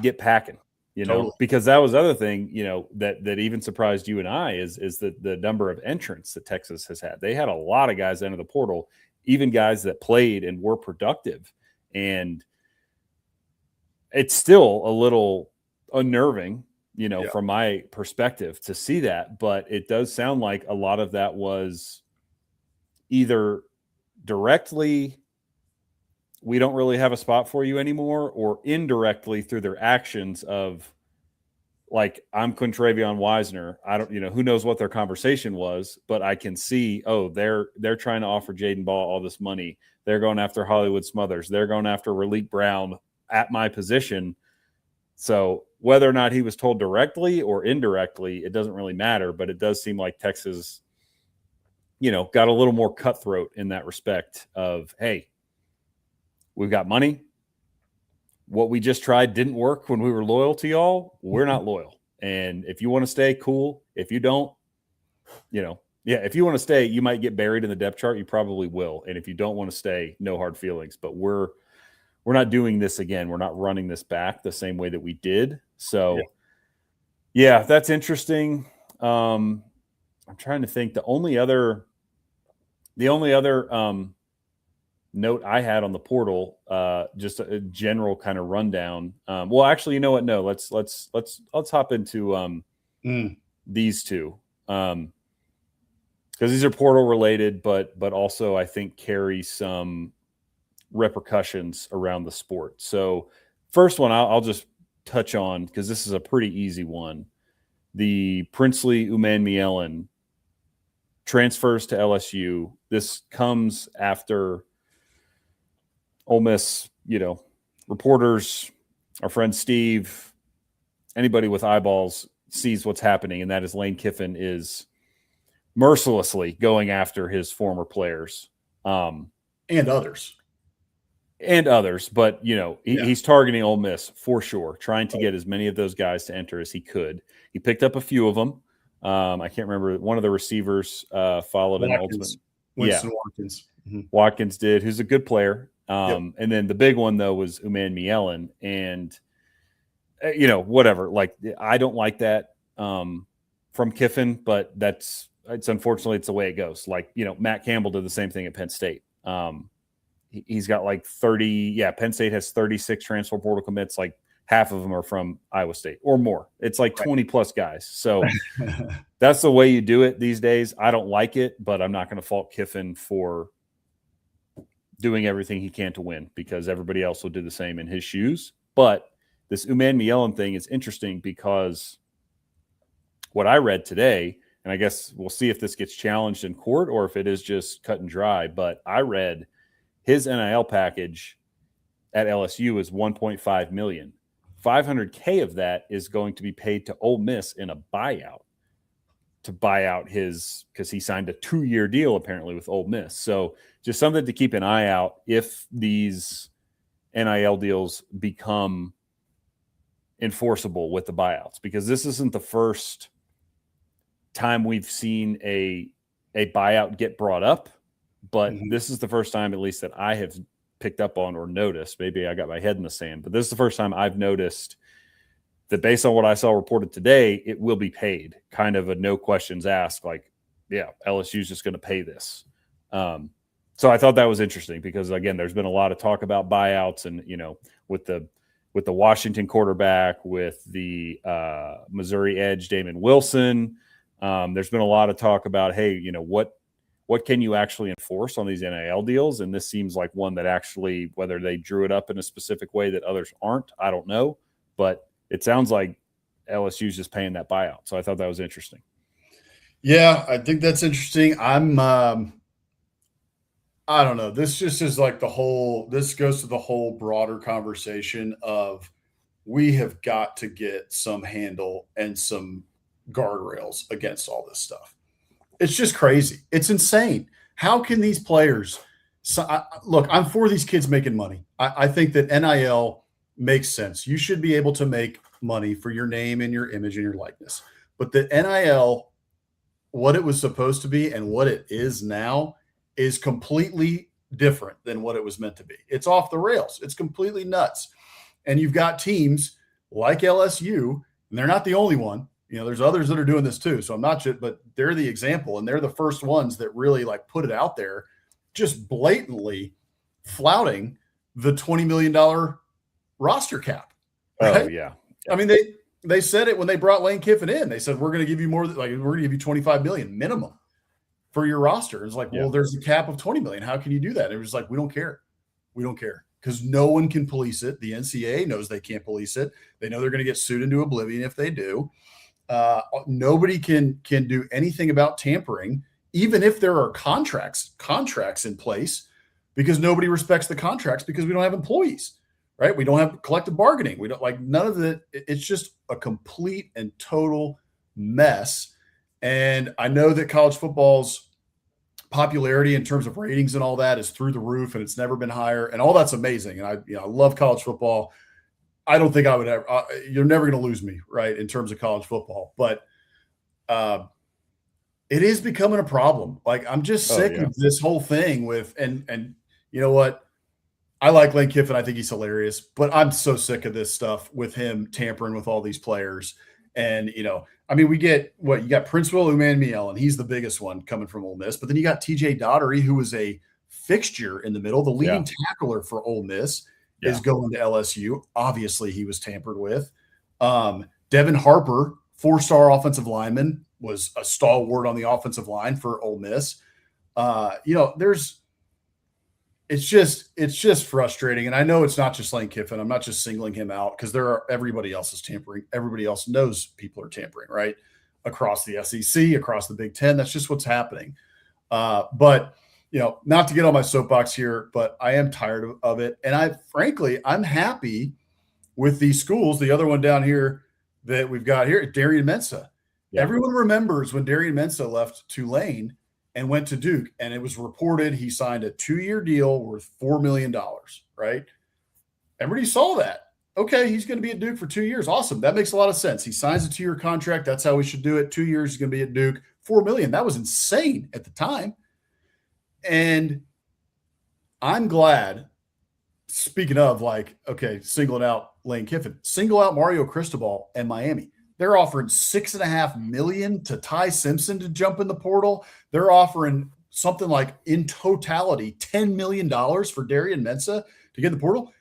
get packing. Totally. Because that was the other thing, that even surprised you and I is the number of entrants that Texas has had. They had a lot of guys enter the portal, even guys that played and were productive. And it's still a little unnerving, from my perspective to see that. But it does sound like a lot of that was either directly, we don't really have a spot for you anymore, or indirectly through their actions of, like, I'm Quintravion Wisner. I don't, who knows what their conversation was, but I can see, they're trying to offer Jaden Ball all this money. They're going after Hollywood Smothers. They're going after Raleek Brown at my position. So whether or not he was told directly or indirectly, it doesn't really matter, but it does seem like Texas, got a little more cutthroat in that respect of, hey, we've got money. What we just tried didn't work when we were loyal to y'all. We're not loyal. And if you want to stay, cool. If you don't, if you want to stay, you might get buried in the depth chart. You probably will. And if you don't want to stay, no hard feelings. But we're not doing this again. We're not running this back the same way that we did. So, yeah that's interesting. I'm trying to think. The only other note I had on the portal, just a general kind of rundown. Well, actually, you know what? No, let's hop into these two, because these are portal related, but also I think carry some repercussions around the sport. So, first one I'll just touch on because this is a pretty easy one. The Princely Umanmielen transfers to LSU. This comes after Ole Miss, reporters, our friend Steve, anybody with eyeballs sees what's happening, and that is Lane Kiffin is mercilessly going after his former players. And others. But, he's targeting Ole Miss for sure, trying to get as many of those guys to enter as he could. He picked up a few of them. I can't remember. One of the receivers followed an ultimate. Winston Watkins. Mm-hmm. Watkins did, who's a good player. And then the big one, though, was Umanmielen. And, whatever. Like, I don't like that from Kiffin, but unfortunately, it's the way it goes. Like, Matt Campbell did the same thing at Penn State. He's got like 30. Yeah, Penn State has 36 transfer portal commits. Like, half of them are from Iowa State or more. It's like 20 plus guys. So that's the way you do it these days. I don't like it, but I'm not going to fault Kiffin for doing everything he can to win, because everybody else will do the same in his shoes. But this Umanmielen thing is interesting because what I read today, and I guess we'll see if this gets challenged in court or if it is just cut and dry, but I read his NIL package at LSU is $1.5 million. $500K of that is going to be paid to Ole Miss in a buyout to buy out his, because he signed a 2-year deal apparently with Ole Miss. So just something to keep an eye out if these NIL deals become enforceable with the buyouts, because this isn't the first time we've seen a buyout get brought up, but this is the first time, at least that I have picked up on or noticed. Maybe I got my head in the sand, but this is the first time I've noticed that based on what I saw reported today, it will be paid. Kind of a no questions asked, like, yeah, LSU is just going to pay this. So I thought that was interesting because, again, there's been a lot of talk about buyouts and, with the with the Washington quarterback, with the Missouri edge, Damon Wilson. There's been a lot of talk about, hey, you know, what can you actually enforce on these NIL deals? And this seems like one that actually, whether they drew it up in a specific way that others aren't, I don't know. But it sounds like LSU's just paying that buyout. So I thought that was interesting. Yeah, I think that's interesting. I don't know. This just is like this goes to the whole broader conversation of we have got to get some handle and some guardrails against all this stuff. It's just crazy. It's insane. How can these players look, I'm for these kids making money. I think that NIL makes sense. You should be able to make money for your name and your image and your likeness. But the NIL, what it was supposed to be and what it is now, is completely different than what it was meant to be. It's off the rails. It's completely nuts. And you've got teams like LSU, and they're not the only one. You know, there's others that are doing this too. So I'm not just, but they're the example, and they're the first ones that really like put it out there, just blatantly flouting the $20 million roster cap. Right? Oh yeah. I mean, they said it when they brought Lane Kiffin in. They said, we're going to give you more, like we're going to give you $25 million minimum for your roster. It's like, well, there's a cap of 20 million. How can you do that? And it was like, we don't care. We don't care because no one can police it. The NCAA knows they can't police it. They know they're going to get sued into oblivion if they do. Nobody can do anything about tampering, even if there are contracts in place, because nobody respects the contracts because we don't have employees, right? We don't have collective bargaining. We don't like none of it. It's just a complete and total mess. And I know that college football's popularity in terms of ratings and all that is through the roof, and it's never been higher. And all that's amazing. And I love college football. I don't think I would ever. You're never going to lose me, right, in terms of college football. But it is becoming a problem. Like I'm just sick of this whole thing with and you know what? I like Lane Kiffin. I think he's hilarious. But I'm so sick of this stuff with him tampering with all these players. And you know, I mean, we get you got Prince Will Umanmiel, and he's the biggest one coming from Ole Miss. But then you got TJ Daugherty, who was a fixture in the middle, the leading tackler for Ole Miss. Is going to LSU. Obviously, he was tampered with. Devin Harper, 4-star offensive lineman, was a stalwart on the offensive line for Ole Miss. You know, it's just frustrating. And I know it's not just Lane Kiffin. I'm not just singling him out because everybody else is tampering. Everybody else knows people are tampering, right? Across the SEC, across the Big Ten. That's just what's happening. But you know, not to get on my soapbox here, but I am tired of it. And I'm happy with these schools. The other one down here that we've got here, Darian Mensah. Yeah. Everyone remembers when Darian Mensah left Tulane and went to Duke, and it was reported he signed a 2-year deal worth $4 million, right? Everybody saw that. Okay, he's going to be at Duke for 2 years. Awesome. That makes a lot of sense. He signs a 2-year contract. That's how we should do it. 2 years, he's going to be at Duke. $4 million. That was insane at the time. And I'm glad, speaking of like, okay, singling out Lane Kiffin, single out Mario Cristobal and Miami. They're offering $6.5 million to Ty Simpson to jump in the portal. They're offering something like in totality $10 million for Darian Mensah to get in the portal.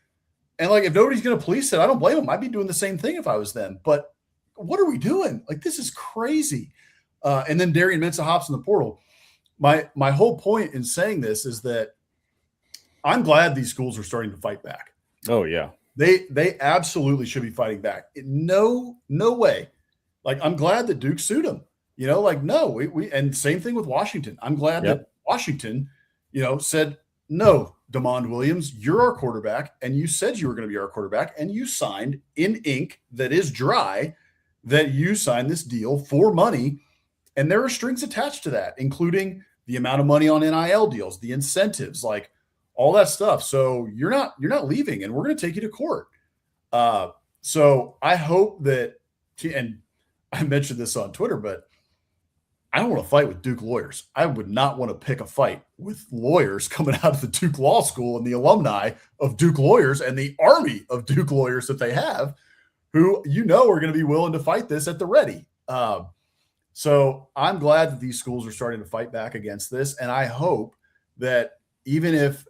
And like, if nobody's going to police it, I don't blame them. I'd be doing the same thing if I was them. But what are we doing? Like, this is crazy. And then Darian Mensah hops in the portal. My whole point in saying this is that I'm glad these schools are starting to fight back. Oh yeah, they absolutely should be fighting back. No way. Like I'm glad that Duke sued them. You know, like no, we and same thing with Washington. I'm glad that Washington, you know, said no, DeMond Williams, you're our quarterback, and you said you were going to be our quarterback, and you signed in ink that is dry that you signed this deal for money, and there are strings attached to that, including the amount of money on NIL deals, the incentives, like all that stuff. So you're not leaving, and we're going to take you to court. So I hope that, and I mentioned this on Twitter, but I don't want to fight with Duke lawyers. I would not want to pick a fight with lawyers coming out of the Duke Law School and the alumni of Duke lawyers and the army of Duke lawyers that they have, who you know are going to be willing to fight this at the ready. So I'm glad that these schools are starting to fight back against this. And I hope that even if,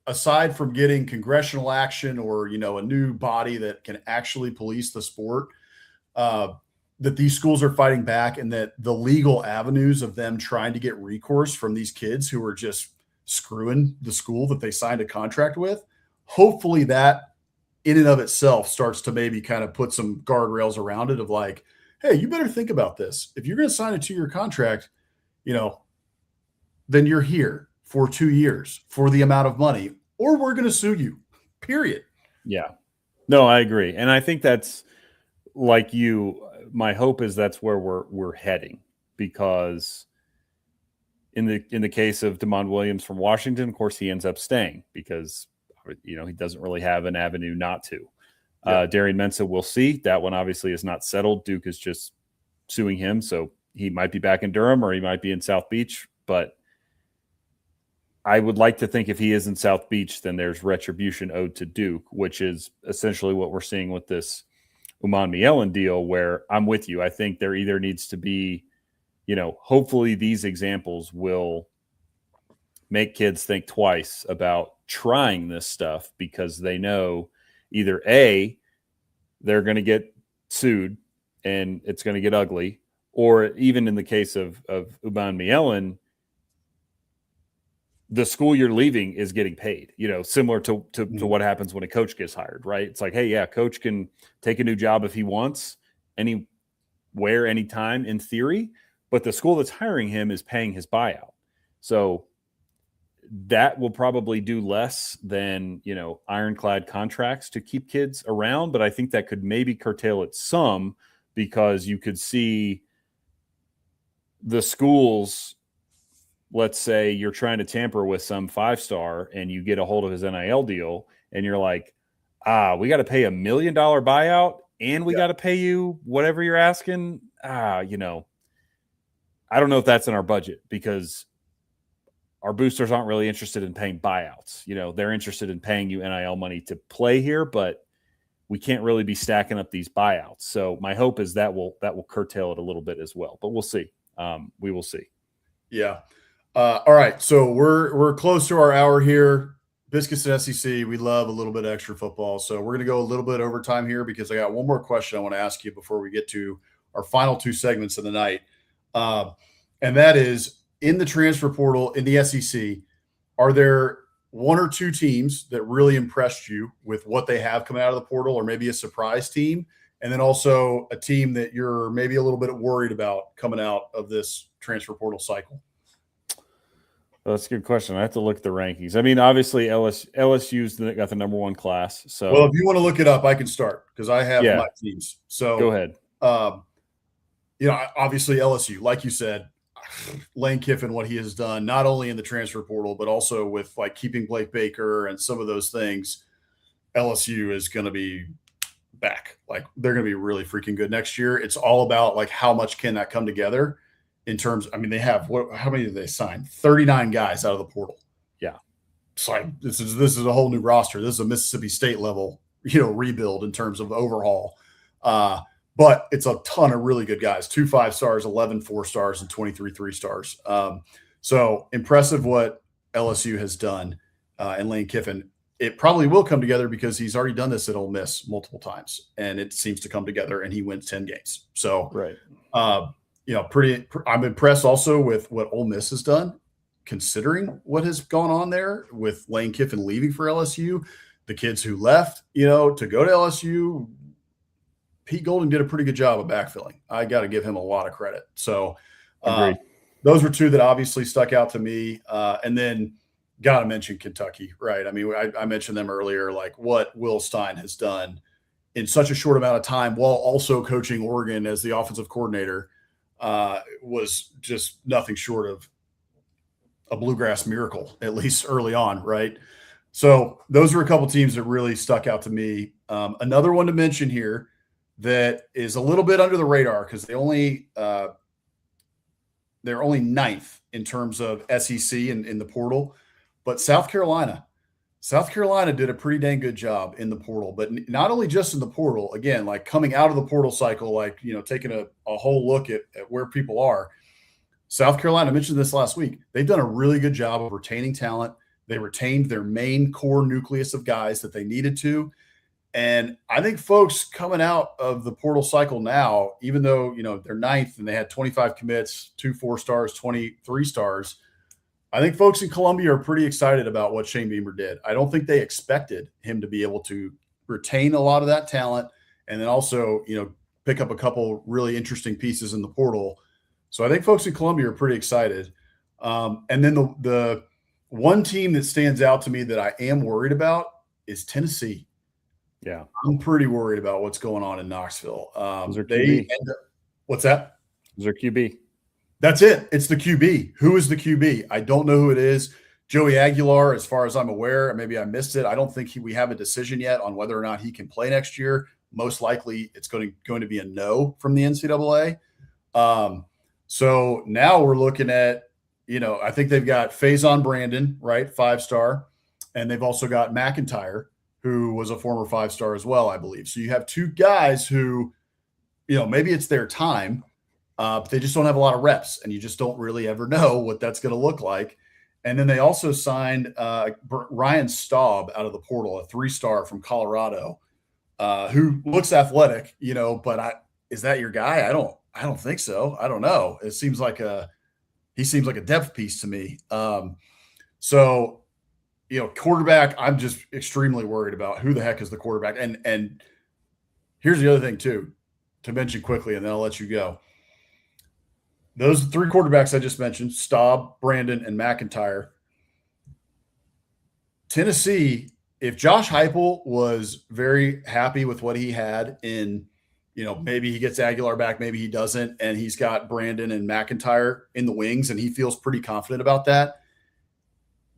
aside from getting congressional action or, a new body that can actually police the sport, that these schools are fighting back, and that the legal avenues of them trying to get recourse from these kids who are just screwing the school that they signed a contract with, hopefully that in and of itself starts to maybe kind of put some guardrails around it of like, hey, you better think about this. If you're going to sign a 2-year contract, then you're here for 2 years for the amount of money, or we're going to sue you, period. Yeah. No, I agree. And I think that's like my hope is that's where we're heading, because in the case of DeMond Williams from Washington, of course, he ends up staying because, he doesn't really have an avenue not to. Darian Mensah, we'll see. That one obviously is not settled. Duke is just suing him. So he might be back in Durham or he might be in South Beach. But I would like to think if he is in South Beach, then there's retribution owed to Duke, which is essentially what we're seeing with this Uman Mielen deal, where I'm with you. I think there either needs to be, hopefully these examples will make kids think twice about trying this stuff, because they know either A, they're going to get sued and it's going to get ugly, or even in the case of Uman Mielen, the school you're leaving is getting paid, similar to what happens when a coach gets hired, right? It's like, hey, yeah, coach can take a new job if he wants, anywhere, anytime in theory, but the school that's hiring him is paying his buyout. So that will probably do less than, ironclad contracts to keep kids around. But I think that could maybe curtail it some, because you could see the schools, let's say you're trying to tamper with some 5-star and you get a hold of his NIL deal and you're like, we got to pay $1 million buyout and we got to pay you whatever you're asking. I don't know if that's in our budget, because our boosters aren't really interested in paying buyouts. They're interested in paying you NIL money to play here, but we can't really be stacking up these buyouts. So my hope is that will curtail it a little bit as well, but we'll see. We will see. Yeah. All right. So we're close to our hour here. Biscuits and SEC, we love a little bit of extra football. So we're going to go a little bit overtime here, because I got one more question I want to ask you before we get to our final 2 segments of the night. And that is, in the transfer portal in the SEC, are there 1 or 2 teams that really impressed you with what they have coming out of the portal, or maybe a surprise team? And then also a team that you're maybe a little bit worried about coming out of this transfer portal cycle? That's a good question. I have to look at the rankings. I mean, obviously LSU's got the number 1 class. So, well, if you want to look it up, I can start, because I have my teams. So go ahead. Obviously LSU, like you said, Lane Kiffin, what he has done, not only in the transfer portal, but also with like keeping Blake Baker and some of those things, LSU is going to be back. Like, they're going to be really freaking good next year. It's all about like how much can that come together in terms. I mean, they have how many did they sign? 39 guys out of the portal. Yeah. It's like, this is a whole new roster. This is a Mississippi State level, rebuild in terms of overhaul. But it's a ton of really good guys, 2 5-stars, 11 4-stars, and 23 3-stars. So impressive what LSU has done. And Lane Kiffin, it probably will come together, because he's already done this at Ole Miss multiple times, and it seems to come together, and he wins 10 games. So, right. I'm impressed also with what Ole Miss has done, considering what has gone on there with Lane Kiffin leaving for LSU, the kids who left, to go to LSU. Pete Golding did a pretty good job of backfilling. I got to give him a lot of credit. So those were 2 that obviously stuck out to me. And then got to mention Kentucky, right? I mean, I mentioned them earlier, like what Will Stein has done in such a short amount of time, while also coaching Oregon as the offensive coordinator, was just nothing short of a bluegrass miracle, at least early on, right? So those are a couple teams that really stuck out to me. Another one to mention here that is a little bit under the radar, because they're only 9th in terms of SEC in the portal, but South Carolina did a pretty dang good job in the portal, but not only just in the portal, again, like coming out of the portal cycle, like, taking a whole look at where people are. South Carolina, I mentioned this last week, they've done a really good job of retaining talent. They retained their main core nucleus of guys that they needed to. And I think folks coming out of the portal cycle now, even though, they're ninth and they had 25 commits, 2 4-stars, 23 stars, I think folks in Columbia are pretty excited about what Shane Beamer did. I don't think they expected him to be able to retain a lot of that talent and then also, pick up a couple really interesting pieces in the portal. So I think folks in Columbia are pretty excited. And then the one team that stands out to me that I am worried about is Tennessee. Yeah. I'm pretty worried about what's going on in Knoxville. What's that? Who's their QB? That's it. It's the QB. Who is the QB? I don't know who it is. Joey Aguilar, as far as I'm aware, maybe I missed it. I don't think we have a decision yet on whether or not he can play next year. Most likely it's going to be a no from the NCAA. So now we're looking at, I think they've got Faison Brandon, right? 5-star. And they've also got McIntyre, who was a former 5-star as well, I believe. So you have 2 guys who, maybe it's their time, but they just don't have a lot of reps, and you just don't really ever know what that's going to look like. And then they also signed Ryan Staub out of the portal, a 3-star from Colorado, who looks athletic, but is that your guy? I don't think so. I don't know. He seems like a depth piece to me. So, quarterback, I'm just extremely worried about who the heck is the quarterback. And here's the other thing too, to mention quickly, and then I'll let you go. Those 3 quarterbacks I just mentioned, Staub, Brandon, and McIntyre. Tennessee, if Josh Heupel was very happy with what he had in, maybe he gets Aguilar back, maybe he doesn't, and he's got Brandon and McIntyre in the wings, and he feels pretty confident about that.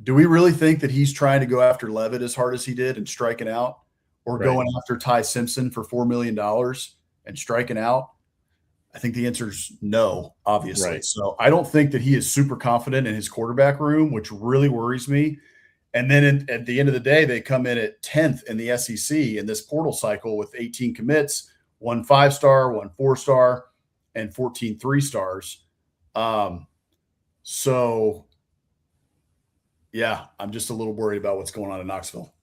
Do we really think that he's trying to go after Levitt as hard as he did and striking out, or going after Ty Simpson for $4 million and striking out? I think the answer is no, obviously. Right. So I don't think that he is super confident in his quarterback room, which really worries me. And then at the end of the day, they come in at 10th in the SEC in this portal cycle with 18 commits, 1 5-star, 1 4-star, and 14 3-stars. So, yeah, I'm just a little worried about what's going on in Knoxville.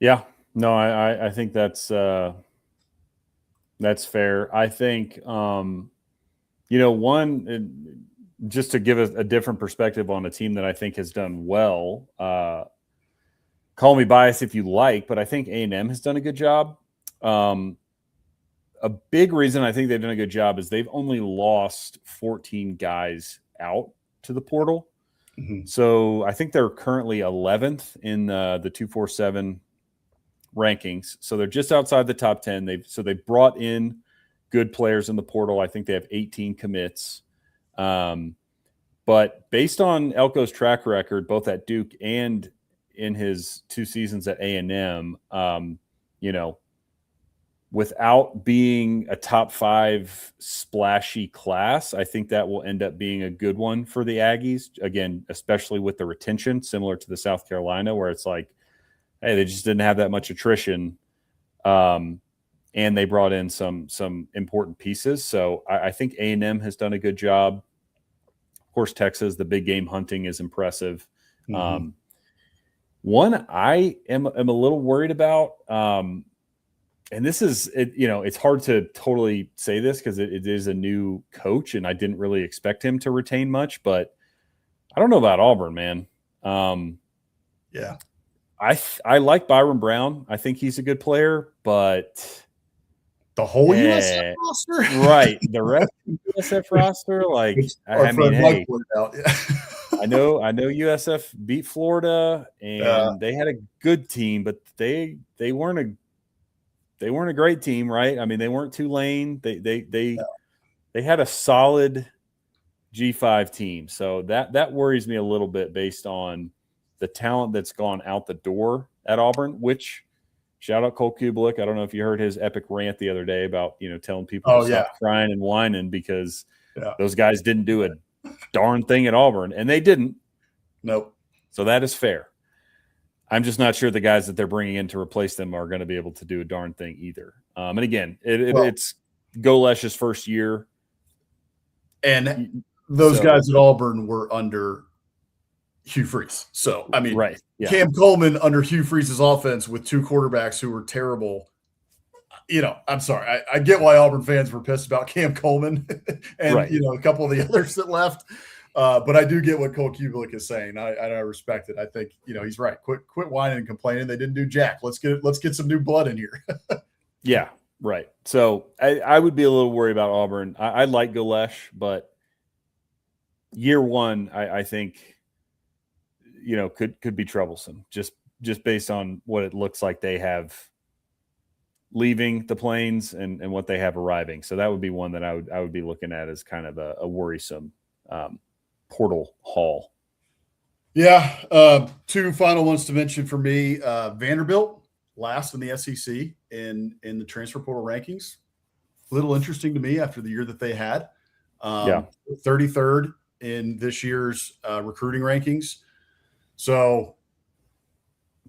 Yeah, no, I think that's fair. I think, just to give a different perspective on a team that I think has done well, call me biased if you like, but I think A&M has done a good job. A big reason I think they've done a good job is they've only lost 14 guys out to the portal. Mm-hmm. So I think they're currently 11th in the 247 rankings. So they're just outside the top 10. They brought in good players in the portal. I think they have 18 commits. But based on Elko's track record, both at Duke and in his 2 seasons at A&M, without being a top 5 splashy class, I think that will end up being a good one for the Aggies. Again, especially with the retention, similar to the South Carolina, where it's like, hey, they just didn't have that much attrition. And they brought in some important pieces. So I think A&M has done a good job. Of course, Texas, the big game hunting is impressive. Mm-hmm. One I am a little worried about, and this is, it's hard to totally say this because it is a new coach, and I didn't really expect him to retain much, but I don't know about Auburn, man. Yeah. I like Byron Brown. I think he's a good player, but the whole USF roster, right? The rest of the USF roster, like I mean, hey, I know USF beat Florida, and they had a good team, but they weren't a great team, right? I mean, they weren't Tulane. They had a solid G5 team, so that worries me a little bit based on the talent that's gone out the door at Auburn, which shout out Cole Kubelik. I don't know if you heard his epic rant the other day about, telling people to stop crying and whining because those guys didn't do a darn thing at Auburn, and they didn't. Nope. So that is fair. I'm just not sure the guys that they're bringing in to replace them are going to be able to do a darn thing either. And again, it's Golesh's first year. And those guys at Auburn were under Hugh Freeze. So, I mean, Right. Yeah. Cam Coleman under Hugh Freeze's offense with two quarterbacks who were terrible. I'm sorry. I get why Auburn fans were pissed about Cam Coleman and, Right. a couple of the others that left. But I do get what Cole Kubelik is saying. I respect it. I think, he's right. Quit whining and complaining. They didn't do jack. Let's get some new blood in here. Yeah. Right. So I would be a little worried about Auburn. I like Galesh, but year one, I think, could be troublesome just based on what it looks like they have leaving the Plains and what they have arriving. So that would be one that I would be looking at as kind of a worrisome portal haul. Yeah. Two final ones to mention for me. Vanderbilt, last in the SEC in the transfer portal rankings. A little interesting to me after the year that they had. 33rd in this year's recruiting rankings. So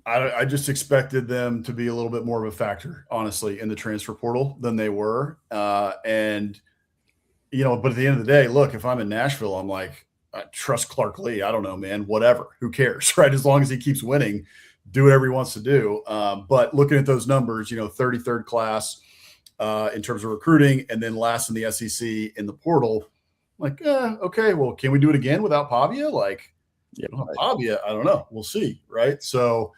I just expected them to be a little bit more of a factor, honestly, in the transfer portal than they were. But at the end of the day, look, if I'm in Nashville, I'm like, I trust Clark Lee. I don't know, man, whatever. Who cares, right? As long as he keeps winning, do whatever he wants to do. But looking at those numbers, 33rd class in terms of recruiting and then last in the SEC in the portal, like, okay, well, can we do it again without Pavia? Like, Pavia, I don't know. We'll see, right? So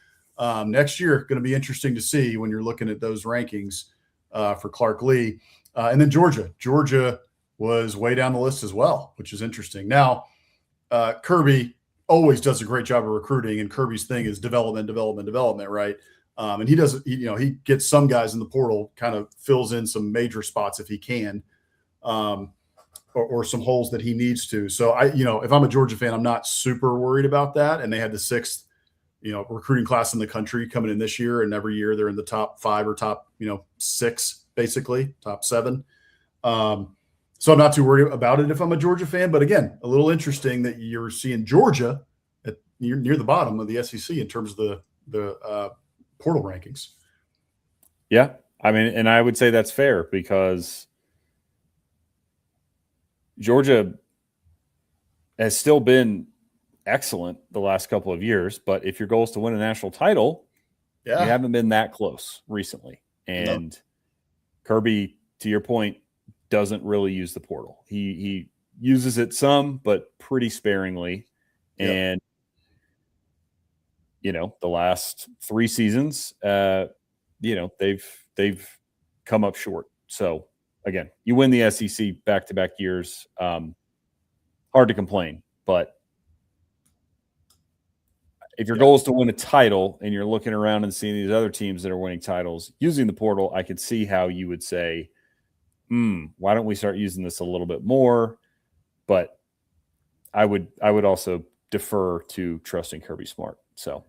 next year, going to be interesting to see when you're looking at those rankings for Clark Lee. And then Georgia was way down the list as well, which is interesting. Now, Kirby always does a great job of recruiting, and Kirby's thing is development, right? And he gets some guys in the portal, kind of fills in some major spots if he can, or some holes that he needs to. So if I'm a Georgia fan, I'm not super worried about that. And they had the 6th, recruiting class in the country coming in this year, and every year they're in the top 5 or top, 6, basically top 7. So I'm not too worried about it if I'm a Georgia fan. But again, a little interesting that you're seeing Georgia near the bottom of the SEC in terms of the portal rankings. Yeah. I mean, and I would say that's fair because Georgia has still been excellent the last couple of years, but if your goal is to win a national title, you haven't been that close recently. And Kirby, to your point, doesn't really use the portal. He uses it some, but pretty sparingly. And the last 3 seasons, they've come up short. So again, you win the SEC back-to-back years. Hard to complain, but if your goal is to win a title and you're looking around and seeing these other teams that are winning titles using the portal, I could see how you would say, why don't we start using this a little bit more? But I would also defer to trusting Kirby Smart. So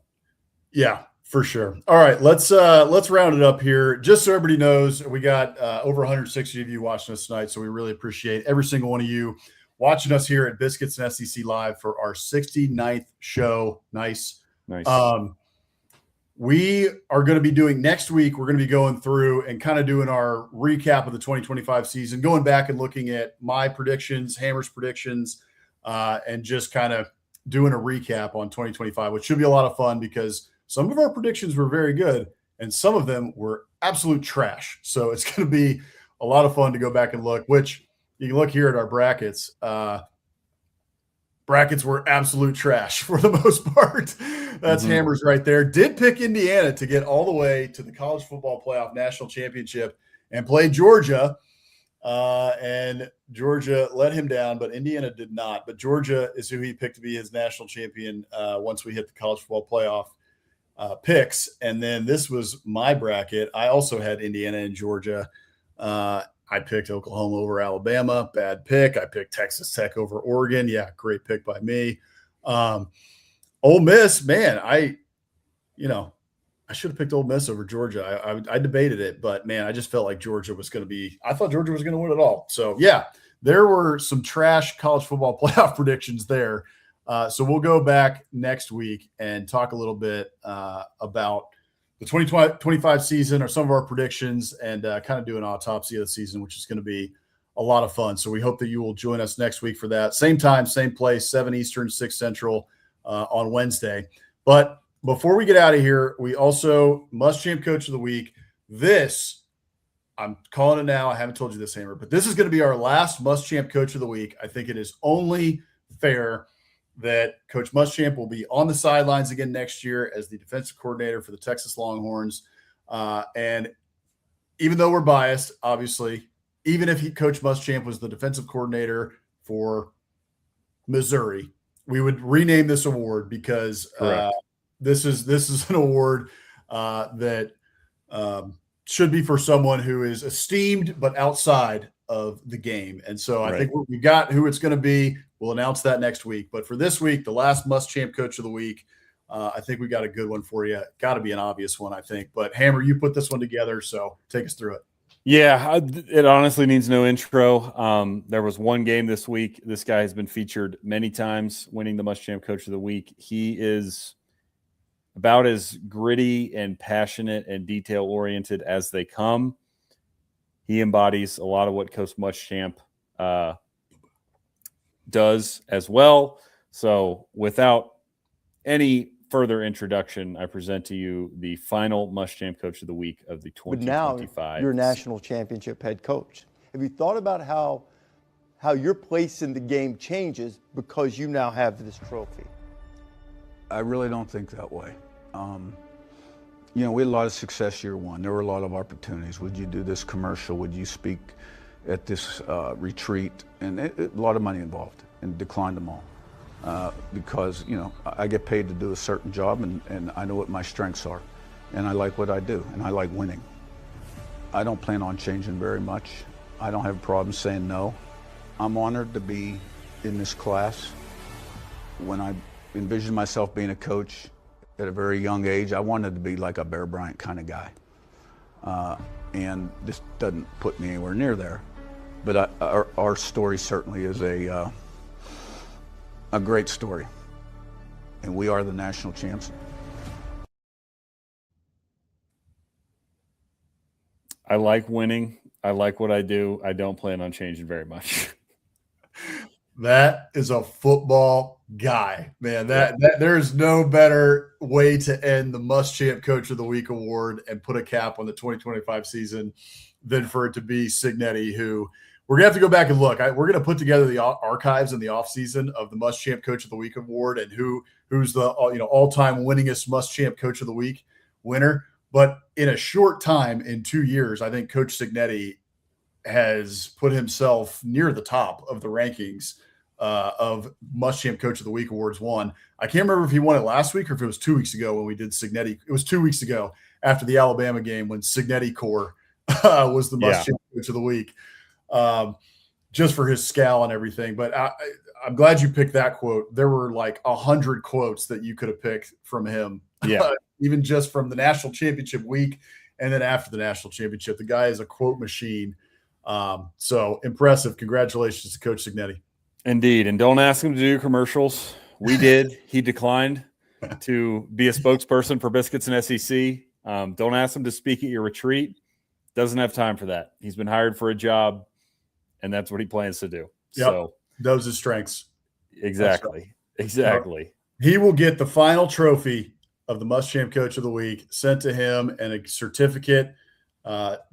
yeah, for sure. All right, let's round it up here. Just so everybody knows, we got over 160 of you watching us tonight, so we really appreciate every single one of you watching us here at Biscuits and SEC Live for our 69th show. Nice. We are going to be doing next week. We're going to be going through and kind of doing our recap of the 2025 season, going back and looking at my predictions, Hammer's predictions, and just kind of doing a recap on 2025, which should be a lot of fun because some of our predictions were very good and some of them were absolute trash. So it's going to be a lot of fun to go back and look, which you can look here at our brackets. Brackets were absolute trash for the most part. That's Hammers right there. Did pick Indiana to get all the way to the college football playoff national championship and play Georgia. And Georgia let him down, but Indiana did not. But Georgia is who he picked to be his national champion once we hit the college football playoff picks. And then this was my bracket. I also had Indiana and Georgia. I picked Oklahoma over Alabama. Bad pick. I picked Texas Tech over Oregon. Yeah, great pick by me. Ole Miss, man, I should have picked Ole Miss over Georgia. I debated it, but, man, I just felt like Georgia was going to be – I thought Georgia was going to win it all. So, yeah, there were some trash college football playoff predictions there. So we'll go back next week and talk a little bit about – the 2025 season or some of our predictions and kind of do an autopsy of the season, which is going to be a lot of fun. So we hope that you will join us next week for that. Same time, same place, 7 Eastern, 6 Central. on Wednesday. But before we get out of here, we also must champ coach of the week. This, I'm calling it now. I haven't told you this, Hammer, but this is going to be our last must champ coach of the week. I think it is only fair that Coach Muschamp will be on the sidelines again next year as the defensive coordinator for the Texas Longhorns. And even though we're biased, obviously, even if Coach Muschamp was the defensive coordinator for Missouri, we would rename this award because this is an award that should be for someone who is esteemed but outside of the game. And so I think we've got who it's going to be. We'll announce that next week. But for this week, the last must champ coach of the week, I think we got a good one for you. Got to be an obvious one, I think. But Hammer, you put this one together, so take us through it. Yeah, it honestly needs no intro. There was one game this week. This guy has been featured many times, winning the must champ coach of the week. He is about as gritty and passionate and detail oriented as they come. He embodies a lot of what Coach Muschamp does as well. So without any further introduction, I present to you the final Muschamp coach of the week of the 2025. But now you're national championship head coach. Have you thought about how your place in the game changes because you now have this trophy? I really don't think that way. We had a lot of success year one. There were a lot of opportunities. Would you do this commercial? Would you speak at this retreat? And a lot of money involved, and declined them all. Because, I get paid to do a certain job, and I know what my strengths are. And I like what I do, and I like winning. I don't plan on changing very much. I don't have a problem saying no. I'm honored to be in this class. When I envisioned myself being a coach at a very young age, I wanted to be like a Bear Bryant kind of guy. And this doesn't put me anywhere near there. But our story certainly is a great story. And we are the national champs. I like winning. I like what I do. I don't plan on changing very much. That is a football guy, man. That there is no better way to end the Must Champ Coach of the Week award and put a cap on the 2025 season than for it to be Cignetti, who we're gonna have to go back and look. We're gonna put together the archives in the offseason of the Must Champ Coach of the Week award and who's the all-time winningest Must Champ Coach of the Week winner. But in a short time, in 2 years, I think Coach Cignetti has put himself near the top of the rankings of Must Champ Coach of the Week awards won. I can't remember if he won it last week or if it was 2 weeks ago when we did Cignetti. It was 2 weeks ago after the Alabama game when Cignetti Core was the Must Champ Coach of the Week, just for his scowl and everything. But I'm glad you picked that quote. There were like 100 quotes that you could have picked from him. Yeah. Even just from the national championship week and then after the national championship. The guy is a quote machine. So impressive. Congratulations to Coach Cignetti. Indeed. And don't ask him to do commercials. We did. He declined to be a spokesperson for Biscuits and SEC. Don't ask him to speak at your retreat. Doesn't have time for that. He's been hired for a job, and that's what he plans to do. Yep. So those are his strengths. Exactly. Exactly. He will get the final trophy of the Must Champ Coach of the Week sent to him and a certificate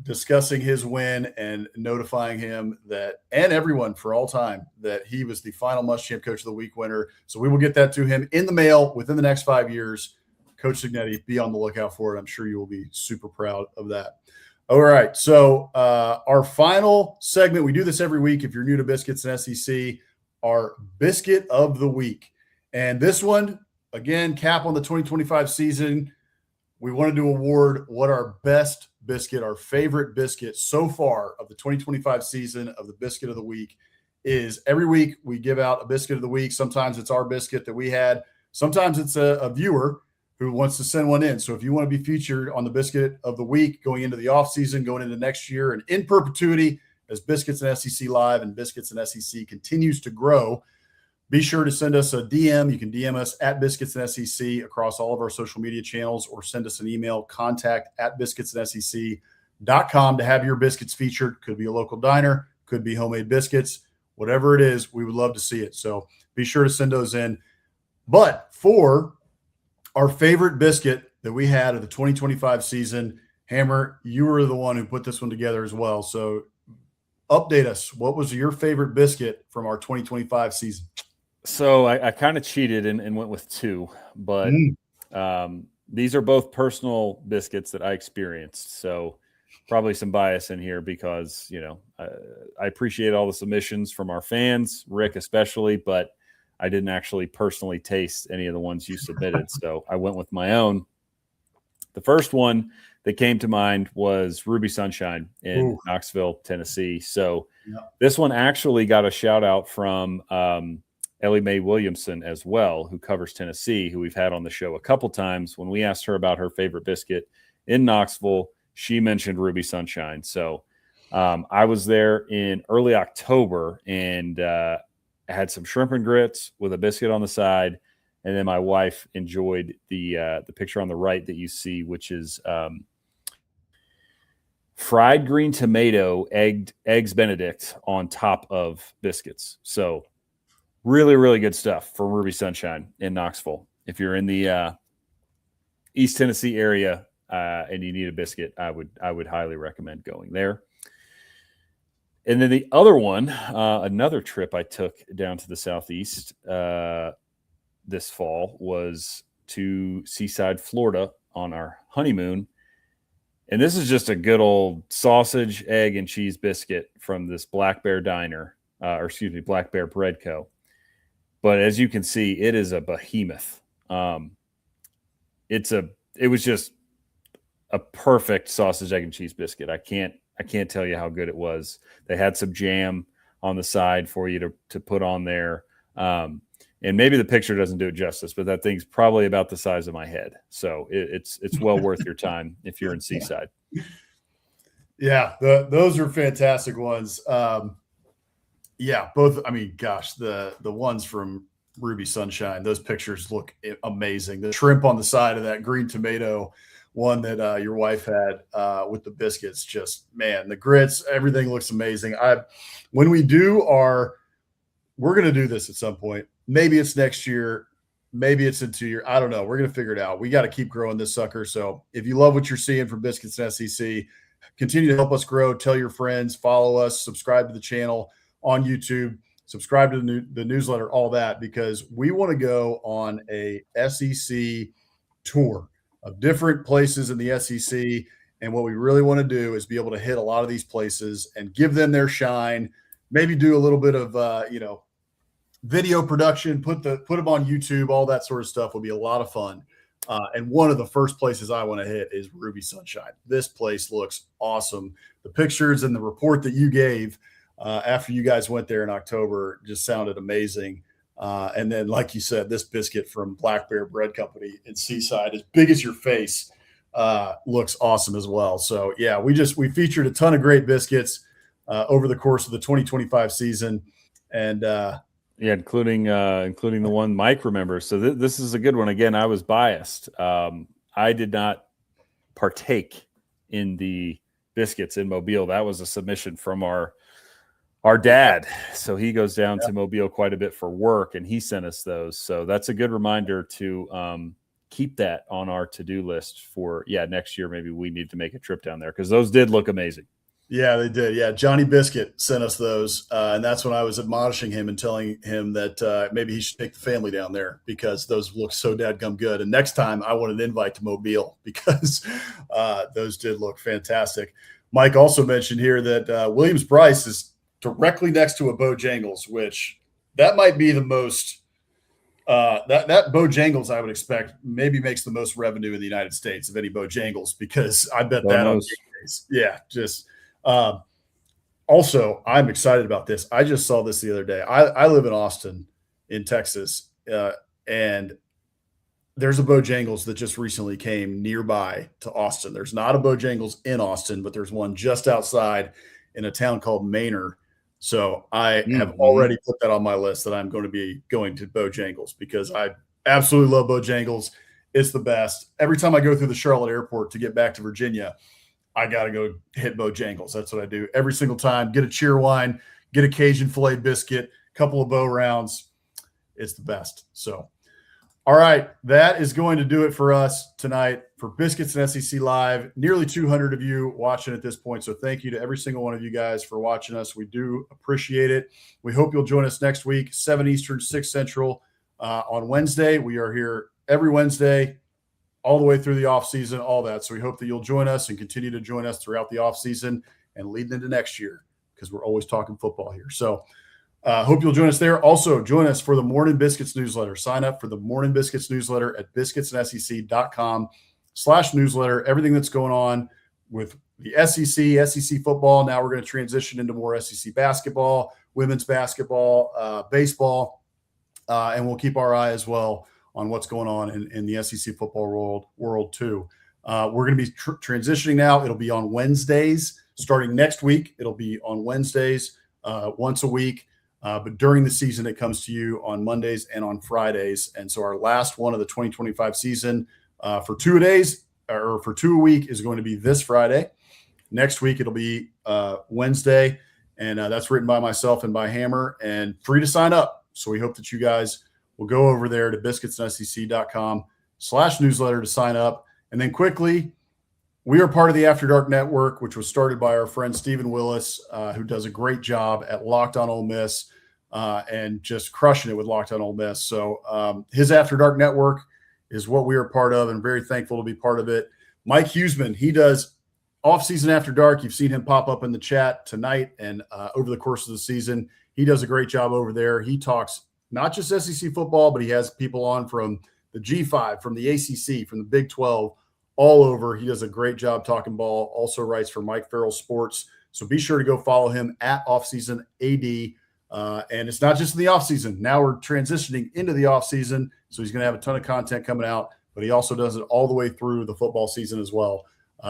discussing his win and notifying him that, and everyone for all time, that he was the final Must Champ Coach of the Week winner. So we will get that to him in the mail within the next 5 years. Coach Cignetti, be on the lookout for it. I'm sure you will be super proud of that. All right. So our final segment, we do this every week. If you're new to Biscuits and SEC, our Biscuit of the Week. And this one, again, cap on the 2025 season. We wanted to award what our best biscuit, our favorite biscuit so far of the 2025 season of the Biscuit of the Week is. Every week we give out a Biscuit of the Week. Sometimes it's our biscuit that we had. Sometimes it's a viewer who wants to send one in. So if you want to be featured on the Biscuit of the Week going into the offseason, going into next year, and in perpetuity as Biscuits and SEC Live and Biscuits and SEC continues to grow, be sure to send us a DM. You can DM us at Biscuits and SEC across all of our social media channels, or send us an email, contact@biscuitsandsec.com, to have your biscuits featured. Could be a local diner, could be homemade biscuits, whatever it is, we would love to see it. So be sure to send those in. But for our favorite biscuit that we had of the 2025 season. Hammer, you were the one who put this one together as well. So update us. What was your favorite biscuit from our 2025 season? So I kind of cheated and went with two, but these are both personal biscuits that I experienced. So probably some bias in here because, I appreciate all the submissions from our fans, Rick especially, but I didn't actually personally taste any of the ones you submitted. So I went with my own. The first one that came to mind was Ruby Sunshine in Knoxville, Tennessee. So this one actually got a shout out from Ellie Mae Williamson as well, who covers Tennessee, who we've had on the show a couple times. When we asked her about her favorite biscuit in Knoxville, she mentioned Ruby Sunshine. So I was there in early October and I had some shrimp and grits with a biscuit on the side. And then my wife enjoyed the picture on the right that you see, which is fried green tomato, eggs Benedict on top of biscuits. So really, really good stuff for Ruby Sunshine in Knoxville. If you're in the East Tennessee area and you need a biscuit, I would highly recommend going there. And then the other one, another trip I took down to the Southeast this fall was to Seaside, Florida on our honeymoon. And this is just a good old sausage, egg, and cheese biscuit from this Black Bear Diner, Black Bear Bread Co. But as you can see, it is a behemoth. It was just a perfect sausage, egg, and cheese biscuit. I can't tell you how good it was. They had some jam on the side for you to put on there. And maybe the picture doesn't do it justice, but that thing's probably about the size of my head. So it's well worth your time if you're in Seaside. Yeah, those are fantastic ones. Both. I mean, gosh, the ones from Ruby Sunshine, those pictures look amazing. The shrimp on the side of that green tomato one that your wife had with the biscuits, just, man, the grits, everything looks amazing. When we do we're going to do this at some point. Maybe it's next year. Maybe it's in 2 years. I don't know. We're going to figure it out. We got to keep growing this sucker. So if you love what you're seeing from Biscuits SEC, continue to help us grow. Tell your friends, follow us, subscribe to the channel on YouTube, subscribe to the newsletter, all that, because we want to go on a SEC tour of different places in the SEC. And what we really want to do is be able to hit a lot of these places and give them their shine, maybe do a little bit of, video production, put them on YouTube, all that sort of stuff will be a lot of fun. And one of the first places I want to hit is Ruby Sunshine. This place looks awesome. The pictures and the report that you gave after you guys went there in October just sounded amazing. And then, like you said, this biscuit from Black Bear Bread Company in Seaside, as big as your face, looks awesome as well. So yeah, we featured a ton of great biscuits over the course of the 2025 season. And including the one Mike remembers. So this is a good one. Again, I was biased. I did not partake in the biscuits in Mobile. That was a submission from our dad. So he goes down to Mobile quite a bit for work, and he sent us those. So that's a good reminder to keep that on our to-do list for, next year. Maybe we need to make a trip down there because those did look amazing. Yeah, they did. Yeah, Johnny Biscuit sent us those, and that's when I was admonishing him and telling him that maybe he should take the family down there because those look so dadgum good. And next time I want an invite to Mobile because those did look fantastic. Mike also mentioned here that Williams-Brice is directly next to a Bojangles, which that might be the most that Bojangles I would expect maybe makes the most revenue in the United States of any Bojangles, because I bet that on days. Yeah, just also, I'm excited about this. I just saw this the other day. I live in Austin in Texas, and there's a Bojangles that just recently came nearby to Austin. There's not a Bojangles in Austin, but there's one just outside in a town called Manor. So I have already put that on my list that I'm going to be going to Bojangles because I absolutely love Bojangles. It's the best. Every time I go through the Charlotte airport to get back to Virginia, I got to go hit Bojangles. That's what I do every single time. Get a cheer wine, get a Cajun filet biscuit, couple of Bo rounds. It's the best. So, All right, that is going to do it for us tonight for Biscuits and SEC Live. Nearly 200 of you watching at this point, so thank you to every single one of you guys for watching us. We do appreciate it. We hope you'll join us next week, 7 Eastern, 6 Central on Wednesday. We are here every Wednesday all the way through the offseason, all that. So we hope that you'll join us and continue to join us throughout the offseason and leading into next year because we're always talking football here. So hope you'll join us there. Also, join us for the Mornin Biscuits Newsletter. Sign up for the Mornin Biscuits Newsletter at biscuitsandsec.com/newsletter. Everything that's going on with the SEC football. Now we're going to transition into more SEC basketball, women's basketball, baseball, and we'll keep our eye as well on what's going on in the SEC football world too. We're going to be transitioning now. It'll be on Wednesdays starting next week. It'll be on Wednesdays once a week. But during the season, it comes to you on Mondays and on Fridays. And so our last one of the 2025 season for 2 days or for 2 a week is going to be this Friday. Next week, it'll be Wednesday. And that's written by myself and by Hammer and free to sign up. So we hope that you guys will go over there to biscuitsandsec.com/newsletter to sign up. And then quickly, we are part of the After Dark Network, which was started by our friend Stephen Willis, who does a great job at Locked On Ole Miss and just crushing it with Locked On Ole Miss. So his After Dark Network is what we are part of, and very thankful to be part of it. Mike Huseman, he does Off-Season After Dark. You've seen him pop up in the chat tonight and over the course of the season. He does a great job over there. He talks not just SEC football, but he has people on from the G5, from the ACC, from the Big 12, all over. He does a great job talking ball. Also writes for Mike Farrell Sports. So be sure to go follow him at Offseason AD. And it's not just in the offseason. Now we're transitioning into the offseason. So he's going to have a ton of content coming out, but he also does it all the way through the football season as well.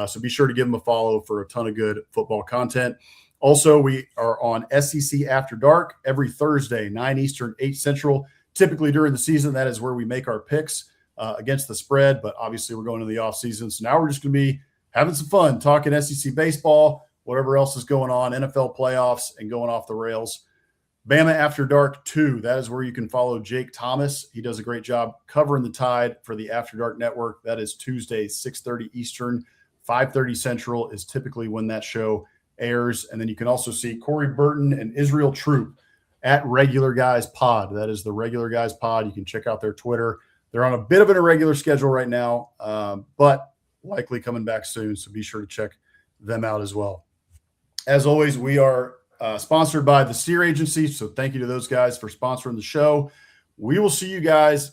So be sure to give him a follow for a ton of good football content. Also, we are on SEC After Dark every Thursday, 9 Eastern, 8 Central. Typically during the season, that is where we make our picks against the spread, but obviously we're going to the offseason. So now we're just going to be having some fun, talking SEC baseball, whatever else is going on, NFL playoffs, and going off the rails. Bama After Dark 2, that is where you can follow Jake Thomas. He does a great job covering the Tide for the After Dark Network. That is Tuesday, 6:30 Eastern, 5:30 Central is typically when that show airs. And then you can also see Corey Burton and Israel Troop at Regular Guys Pod. That is the Regular Guys Pod. You can check out their Twitter. They're on a bit of an irregular schedule right now, but likely coming back soon. So be sure to check them out as well. As always, we are sponsored by the Steer Agency. So thank you to those guys for sponsoring the show. We will see you guys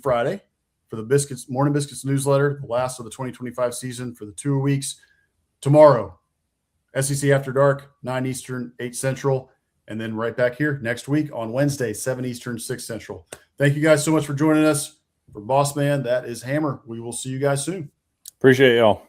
Friday for the Mornin Biscuits Newsletter, the last of the 2025 season for the 2 weeks. Tomorrow, SEC After Dark, 9 Eastern, 8 Central, and then right back here next week on Wednesday, 7 Eastern, 6 Central. Thank you guys so much for joining us. For Boss Man, that is Hammer. We will see you guys soon. Appreciate y'all.